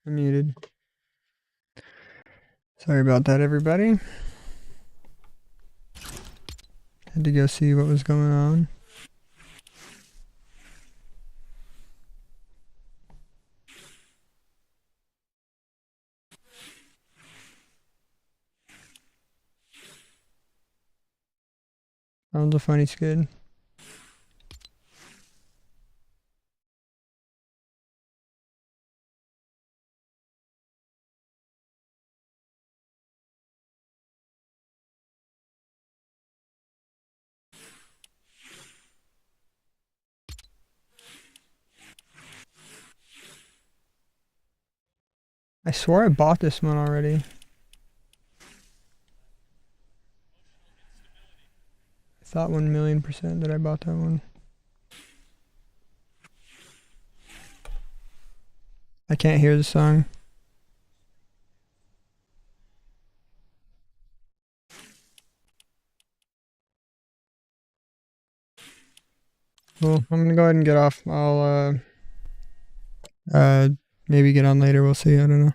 I'm muted. Sorry about that, everybody. Had to go see what was going on. That was a funny skid. I swore I bought this one already. I thought 1,000,000% that I bought that one. I can't hear the song. Well, I'm gonna go ahead and get off. I'll maybe get on later. We'll see. I don't know.